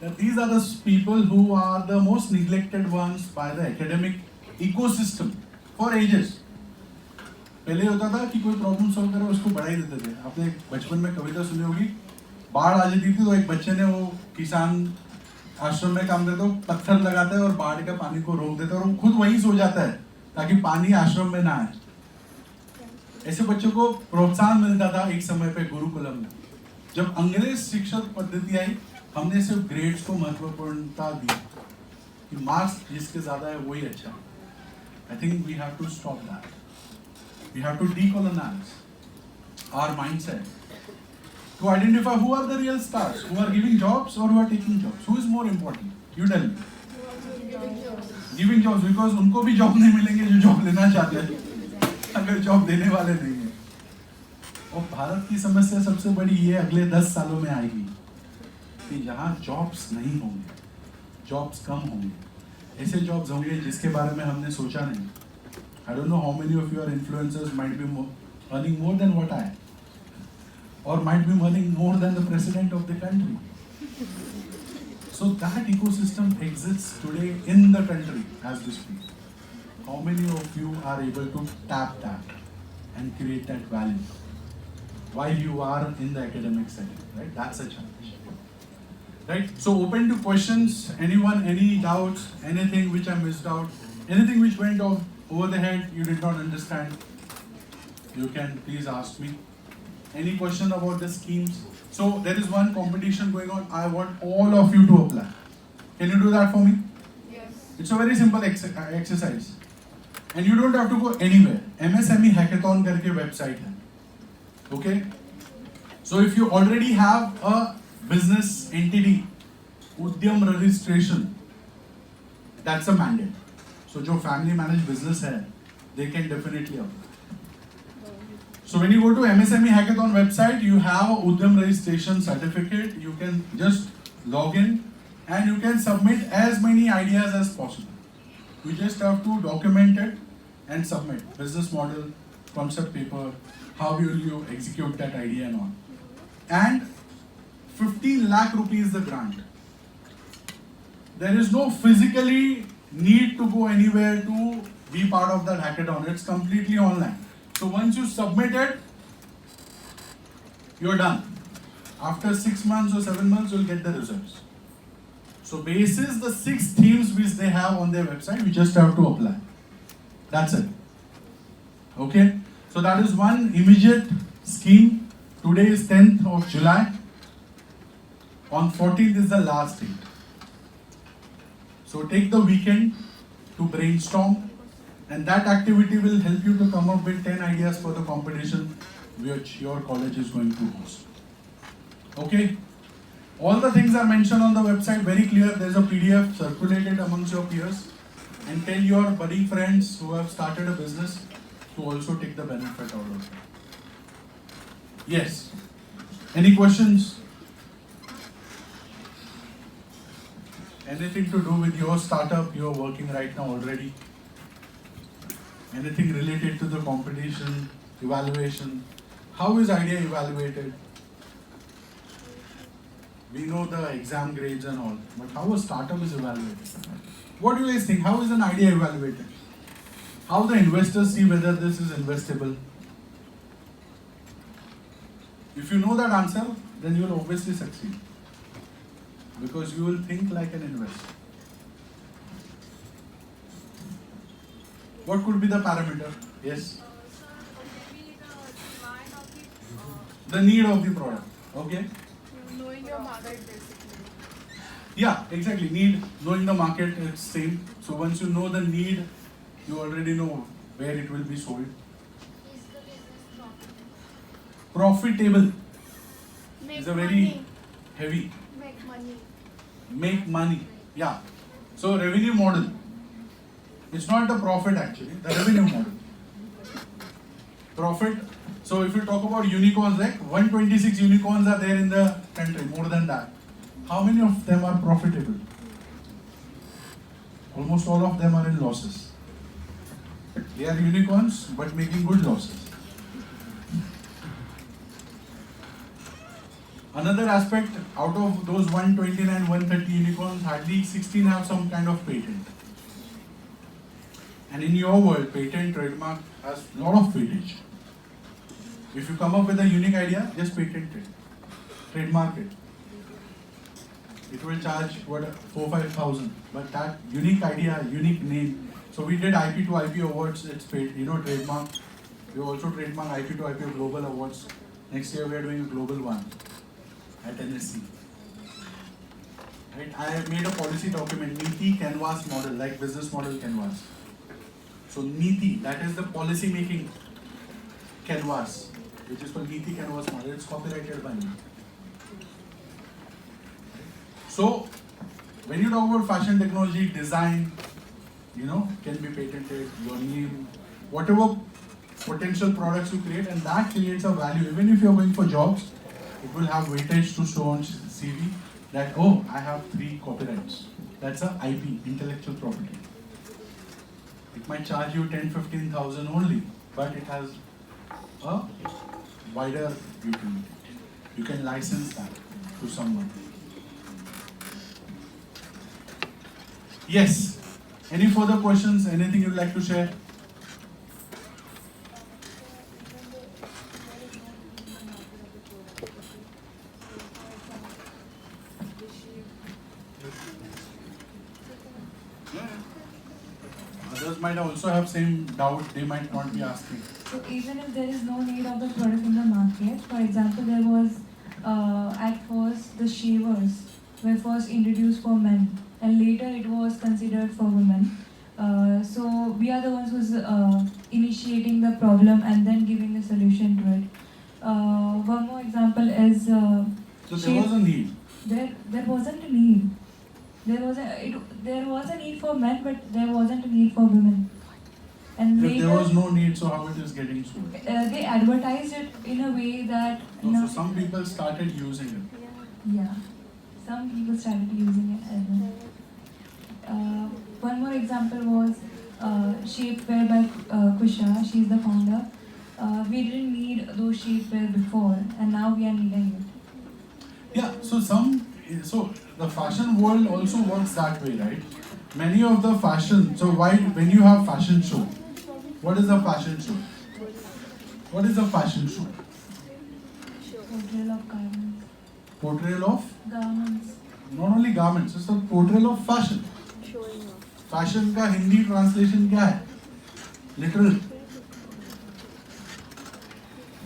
that these are the people who are the most neglected ones by the academic ecosystem for ages. पहले होता था कि कोई problem solve करो उसको बढ़ा ही देते थे. आपने बचपन में कविता सुनी होगी, बाढ़ आ जाती थी तो एक बच्चे ने वो किसान आश्रम में काम करता है, पत्थर लगाता है और बाढ़ का पानी को रोक देता है और वो खुद वहीं सो जाता है ताकि पानी आश्रम में ना आए. ऐसे बच्चों को प्रोत्साहन मिलता था एक समय पे गुरुकुलम में. जब अंग्रेज शिक्षा पद्धति आई, हमने सिर्फ ग्रेड्स को महत्वपूर्णता दी कि मार्क्स जिसके ज्यादा है वही अच्छा. I think we have to stop that. We have to decolonize our mindset to identify who are the real stars, who are giving jobs or who are taking jobs. Who is more important? You tell me. Giving jobs, because उनको भी job नहीं मिलेंगे जो job लेना चाहते हैं अगर job देने वाले नहीं हैं. और भारत की समस्या सबसे बड़ी ये अगले 10 सालों में आएगी कि जहाँ जॉब्स नहीं होंगे, जॉब्स कम होंगे, ऐसे जॉब्स होंगे जिसके बारे में हमने सोचा नहीं. I don't know how many of your influencers might be earning more than what I am, or might be earning more than the president of the country. So that ecosystem exists today in the country as we speak. How many of you are able to tap that and create that value while you are in the academic setting, right? That's a challenge, right? So open to questions. Anyone, any doubts, anything which I missed out, anything which went off over the head, you did not understand, you can please ask me. Any question about the schemes? So there is one competition going on. I want all of you to apply. Can you do that for me? Yes. It's a very simple exercise. And you don't have to go anywhere. MSME Hackathon करके website है. Okay? So if you already have a business entity, Udyam registration, that's a mandate. So जो family managed business है, they can definitely apply. So when you go to MSME Hackathon website, you have a Udyam registration certificate. You can just log in and you can submit as many ideas as possible. You just have to document it and submit. Business model, concept paper, how will you execute that idea and all. And 15 lakh rupees the grant. There is no physically need to go anywhere to be part of that hackathon. It's completely online. So once you submit it, you're done. After 6 months or 7 months, you'll get the results. So basis the 6 themes which they have on their website, you just have to apply. That's it. Okay? So that is one immediate scheme. Today is 10th of July. On 14th is the last date. So take the weekend to brainstorm, and that activity will help you to come up with 10 ideas for the competition which your college is going to host. Okay? All the things are mentioned on the website, very clear. There's a PDF circulated amongst your peers, and tell your budding friends who have started a business to also take the benefit out of it. Yes. Any questions? Anything to do with your startup you're working right now already? Anything related to the competition, evaluation? How is idea evaluated? We know the exam grades and all, but how a startup is evaluated? What do you guys think? How is an idea evaluated? How the investors see whether this is investable? If you know that answer, then you will obviously succeed, because you will think like an investor. What could be the parameter? Yes? Maybe the demand of the The need of the product. Okay? knowing your market basically. Yeah, exactly. Need, knowing the market, it's same. So once you know the need, you already know where it will be sold. Is the business profitable? Profitable Make is a very money. heavy. Make money. Make money. Yeah. So revenue model. It's not the profit actually, the revenue model. Profit. So if you talk about unicorns, like 126 unicorns are there in the country, more than that. How many of them are profitable? Almost all of them are in losses. They are unicorns, but making good losses. Another aspect, out of those 129, 130 unicorns, hardly 16 have some kind of patent. And in your world, patent, trademark has a lot of weightage. If you come up with a unique idea, just patent it, trademark it. It will charge what 4,000-5,000, but that unique idea, unique name. So we did IP to IP awards. It's paid, trademark. We also trademark IP to IP global awards. Next year we are doing a global one at NSC. Right? I have made a policy document, Niti Canvas model, like business model canvas. So Niti, that is the policy making canvas, which is called Niti Canvas model. It's copyrighted by me. So when you talk about fashion technology, design, can be patented, your name, whatever potential products you create, and that creates a value. Even if you're going for jobs, it will have weightage to show on CV that, oh, I have 3 copyrights. That's a IP, intellectual property. It might charge you 10,000-15,000 only, but it has a wider utility. You can license that to someone. Yes. Any further questions? Anything you'd like to share? Others might also have same doubt. They might not be asking. So even if there is no need of the product in the market, for example, there was at first the shavers were first introduced for men, and later it was considered for women. So we are the ones who's initiating the problem and then giving the solution to it. One more example is so there was a need. There wasn't a need. There was a need for men, but there wasn't a need for women. And If there was no need, so how it is getting sold? They advertised it in a way that No, so some people started using it. Yeah, some people started using it as well. One more example was shapewear by Kusha. She's the founder. We didn't need those shapewear before, and now we are needing it. Yeah, so the fashion world also works that way, right? Many of the fashion, so when you have fashion show, what is a fashion show? What is a fashion show? Portrayal of garments. Portrayal of? Garments. Not only garments, it's a portrayal of fashion. Fashion का Hindi translation क्या है? Literal.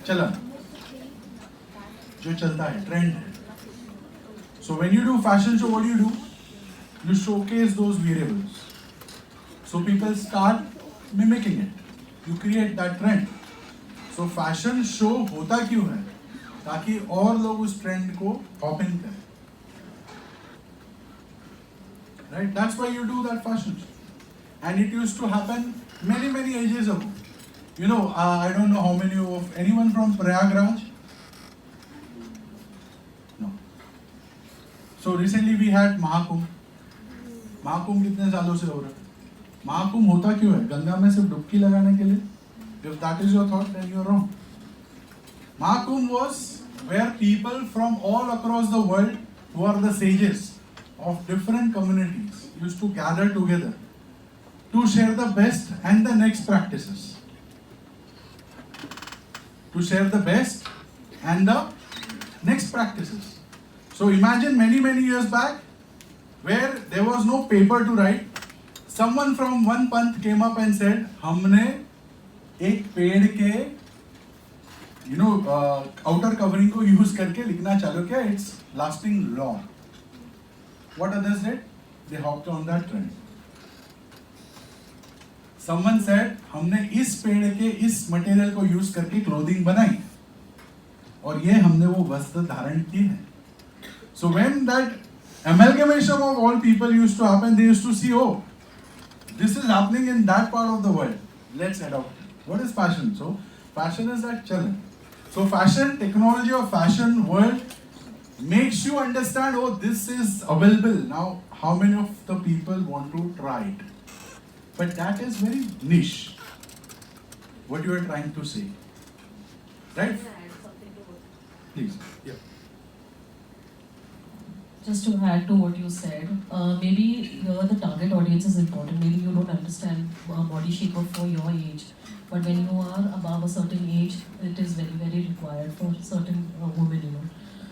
चलन. जो चलता है, trend है. So when you do fashion show, what do? You showcase those variables. So people start mimicking it. You create that trend. So fashion show होता क्यों है? ताकि और लोग उस trend को copy करें. Right? That's why you do that fashion show. And it used to happen many ages ago. I don't know how many of anyone from Prayagraj? No. So recently we had Mahakumbh. Mahakumbh कितने सालों से हो रहा है? Mahakumbh होता क्यों है? गंगा में सिर्फ डुबकी लगाने के लिए? If that is your thought, then you are wrong. Mahakumbh was where people from all across the world who are the sages of different communities used to gather together to share the best and the next practices. To share the best and the next practices. So imagine many years back where there was no paper to write. Someone from one panth came up and said, हमने एक पेड़ के outer covering को use करके लिखना चालू किया. It's lasting long. What others did? They hopped on that trend. Someone said, हमने इस पेड़ के इस मटेरियल को यूज करके क्लोथिंग बनाई और ये हमने वो वस्त्र धारण किए हैं. So when that amalgamation of all people used to happen, they used to see, oh, this is happening in that part of the world. Let's adopt it. What is fashion? So fashion is that challenge. So fashion technology or fashion world makes you understand, oh, this is available. Now, how many of the people want to try it? But that is very niche, what you are trying to say. Right? Please. Yeah. Just to add to what you said, maybe here the target audience is important. Maybe you don't understand body shape for your age, but when you are above a certain age, it is very, very required for certain women, you know.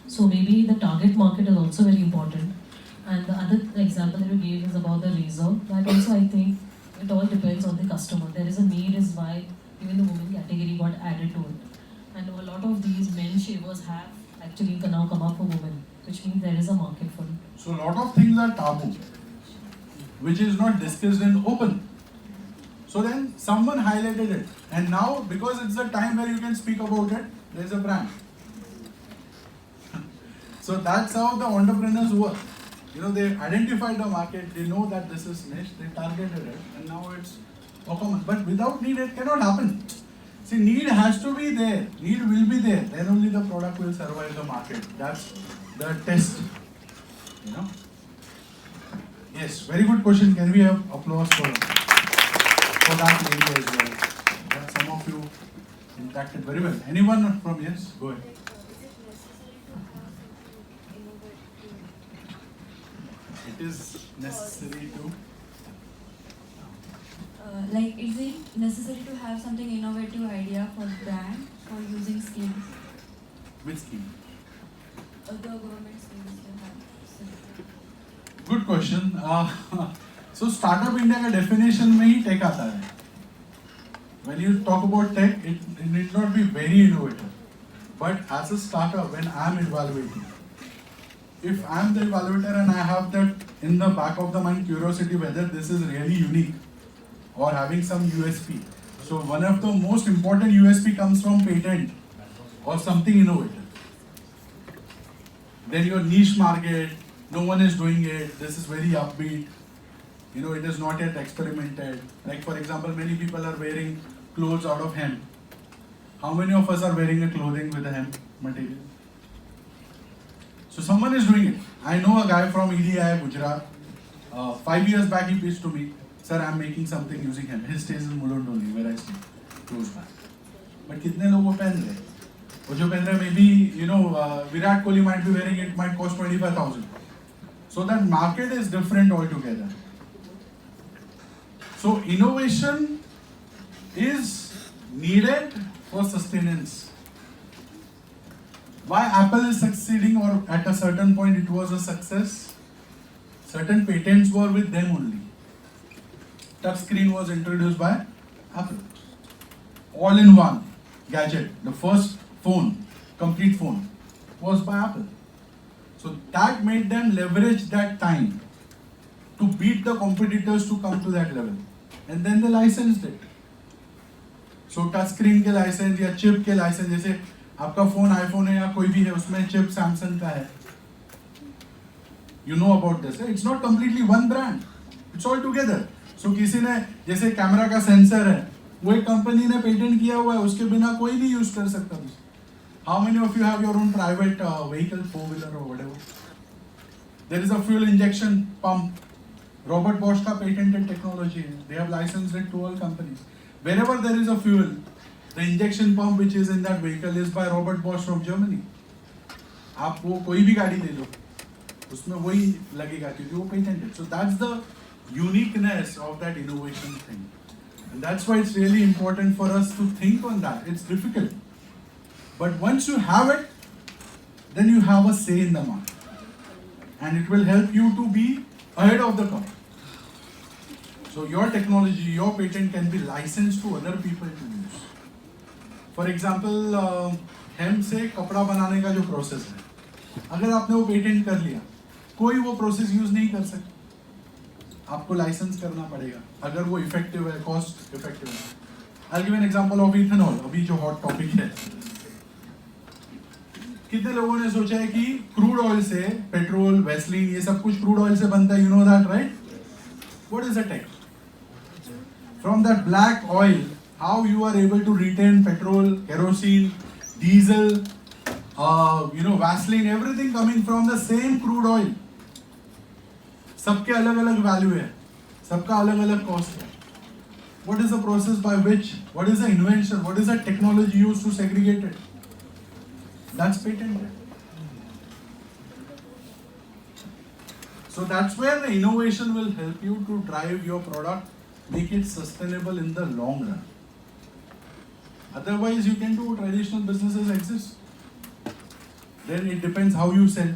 So maybe the target market is also very important. And the other example that you gave is about the razor. That also, I think, it all depends on the customer. There is a need is why even the women category got added to it. And a lot of these men shavers have actually now come up for women, which means there is a market for it. So a lot of things are taboo, which is not discussed in open. So then someone highlighted it, and now because it's the time where you can speak about it, there's a brand. So that's how the entrepreneurs work. You know, they identified the market, they know that this is niche, they targeted it, and now it's performance. But without need, it cannot happen. See, need has to be there. Need will be there. Then only the product will survive the market. That's the test. You know. Yes, very good question. Can we have applause for that lady as well? Yeah, some of you interacted very well. Anyone from yes? Go ahead. It is necessary to. Like, is it necessary to have something innovative idea for brand for using schemes? Which scheme? The government schemes you have. Good question. So Startup India का definition में ही tech आता है. When you talk about tech, it need not be very innovative. But as a startup, when I am evaluating, if I am the evaluator and I have that in the back of the mind curiosity whether this is really unique or having some USP. So one of the most important USP comes from patent or something innovative. Then your niche market, no one is doing it, this is very upbeat, you know, it is not yet experimented. Like for example, many people are wearing clothes out of hemp. How many of us are wearing a clothing with a hemp material? So someone is doing it. I know a guy from EDI, Gujarat. 5 years back he pitched to me, sir, I am making something using hemp. His stays in Mulund only, where I stay, close by. But कितने लोग वो पहन रहे? वो जो पहन रहे, maybe you know Virat Kohli might be wearing it, might cost 25,000. So that market is different altogether. So innovation is needed for sustenance. Why Apple is succeeding, or at a certain point it was a success? Certain patents were with them only. Touchscreen was introduced by Apple. All-in-one gadget, the first phone, complete phone, was by Apple. So that made them leverage that time to beat the competitors to come to that level. And then they licensed it. So touchscreen के license या chip के license, जैसे आपका phone iPhone है या कोई भी है, उसमें chip Samsung का है. You know about this. It's not completely one brand. It's all together. So किसी ने जैसे कैमरा का सेंसर है, वो एक कंपनी ने पेटेंट किया हुआ है, उसके बिना कोई नहीं यूज कर सकता. How many of you have your own private vehicle, 4-wheeler or whatever? There is a fuel injection pump. Robert Bosch का patented technology. They have licensed it to all companies. Wherever there is a fuel, the injection pump which is in that vehicle is by Robert Bosch from Germany. आप वो कोई भी गाड़ी ले लो, उसमें वही लगेगा क्योंकि वो patented. So that's the uniqueness of that innovation thing. And that's why it's really important for us to think on that. It's difficult. But once you have it, then you have a say in the market. And it will help you to be ahead of the curve. So your technology, your patent can be licensed to other people to use. For example, hemp से कपड़ा बनाने का जो process है, अगर आपने वो patent कर लिया, कोई वो प्रोसेस यूज नहीं कर सकता. आपको लाइसेंस करना पड़ेगा अगर वो इफेक्टिव है, कॉस्ट इफेक्टिव है. I'll give an example of ethanol, अभी जो हॉट टॉपिक है. कितने लोगों ने सोचा है कि क्रूड ऑयल से पेट्रोल, वैसलीन, ये सब कुछ क्रूड ऑयल से बनता है? You know that, right? What is the tech? From that black oil, how you are able to retain petrol, kerosene, diesel, Vaseline, everything coming from the same crude oil. सबके अलग अलग value है, सबका अलग अलग कॉस्ट है. What is the process by which? What is the invention? What is the technology used to segregate it? That's patented. So that's where the innovation will help you to drive your product, make it sustainable in the long run. Otherwise, you can do traditional businesses exist. Then it depends how you sell,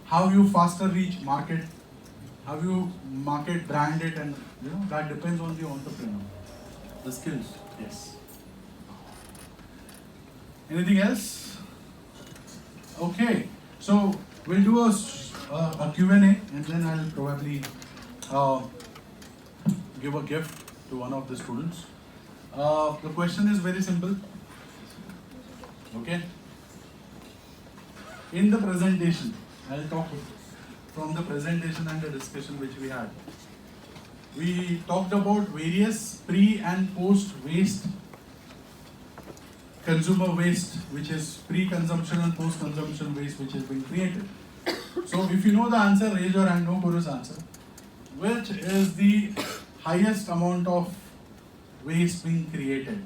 how you faster reach market, how you market, brand it, and that depends on the entrepreneur. The skills, yes. Anything else? Okay, so we'll do a Q&A, and then I'll probably give a gift to one of the students. The question is very simple. Okay. In the presentation, I'll talk from the presentation and the discussion which we had. We talked about various pre and post waste, consumer waste, which is pre-consumption and post-consumption waste which has been created. So if you know the answer, raise your hand, no chorus answer. Which is the highest amount of waste being created?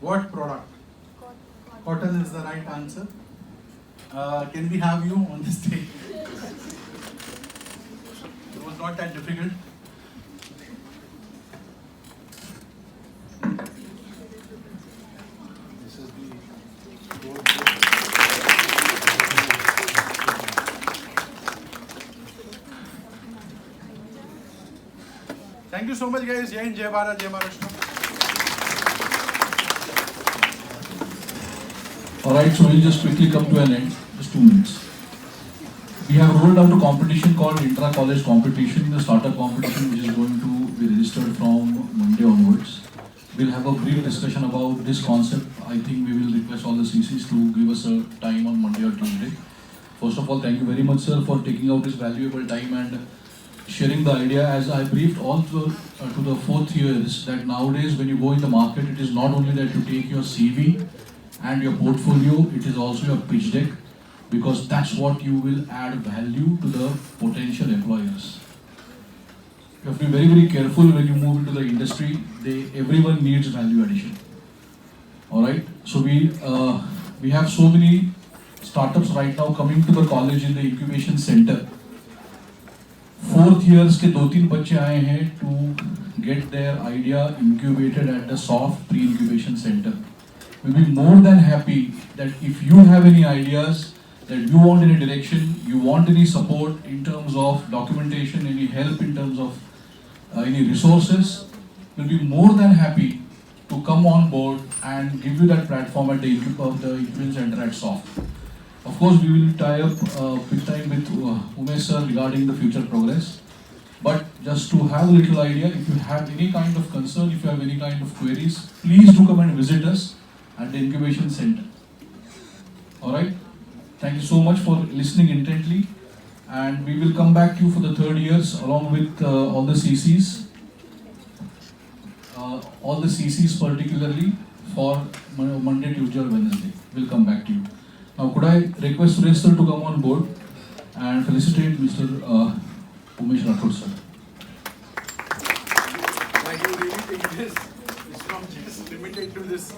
What product? Cotton is the right answer. Can we have you on the stage? It was not that difficult. This is the board. Thank you so much, guys. Jai Hind, Jai Bharat, Jai Maharashtra. Alright, so we'll just quickly come to an end, just 2 minutes. We have rolled out a competition called Intra-College Competition, the startup competition which is going to be registered from Monday onwards. We'll have a brief discussion about this concept. I think we will request all the CCs to give us a time on Monday or Tuesday. First of all, thank you very much, sir, for taking out this valuable time and sharing the idea. As I briefed all to the 4th years, that nowadays when you go in the market, it is not only that you take your CV and your portfolio, it is also your pitch deck, because that's what you will add value to the potential employers. You have to be very, very careful when you move into the industry. Everyone needs value addition. Alright, so we have so many startups right now coming to the college in the incubation center. 4th years के 2-3 बच्चे आए हैं to get their idea incubated at the soft pre-incubation center. We'll be more than happy that if you have any ideas, that you want any direction, you want any support in terms of documentation, any help in terms of any resources, we'll be more than happy to come on board and give you that platform at the incubation center at soft. Of course, we will tie up big time with Umesh sir regarding the future progress. But just to have a little idea, if you have any kind of concern, if you have any kind of queries, please do come and visit us at the incubation center. Alright? Thank you so much for listening intently. And we will come back to you for the 3rd years along with all the CCs. All the CCs particularly for Monday, Tuesday or Wednesday. We'll come back to you. Now, could I request Suresh sir to come on board and felicitate Mr. Umesh Rathod sir. Why do you really think this is not just limited to this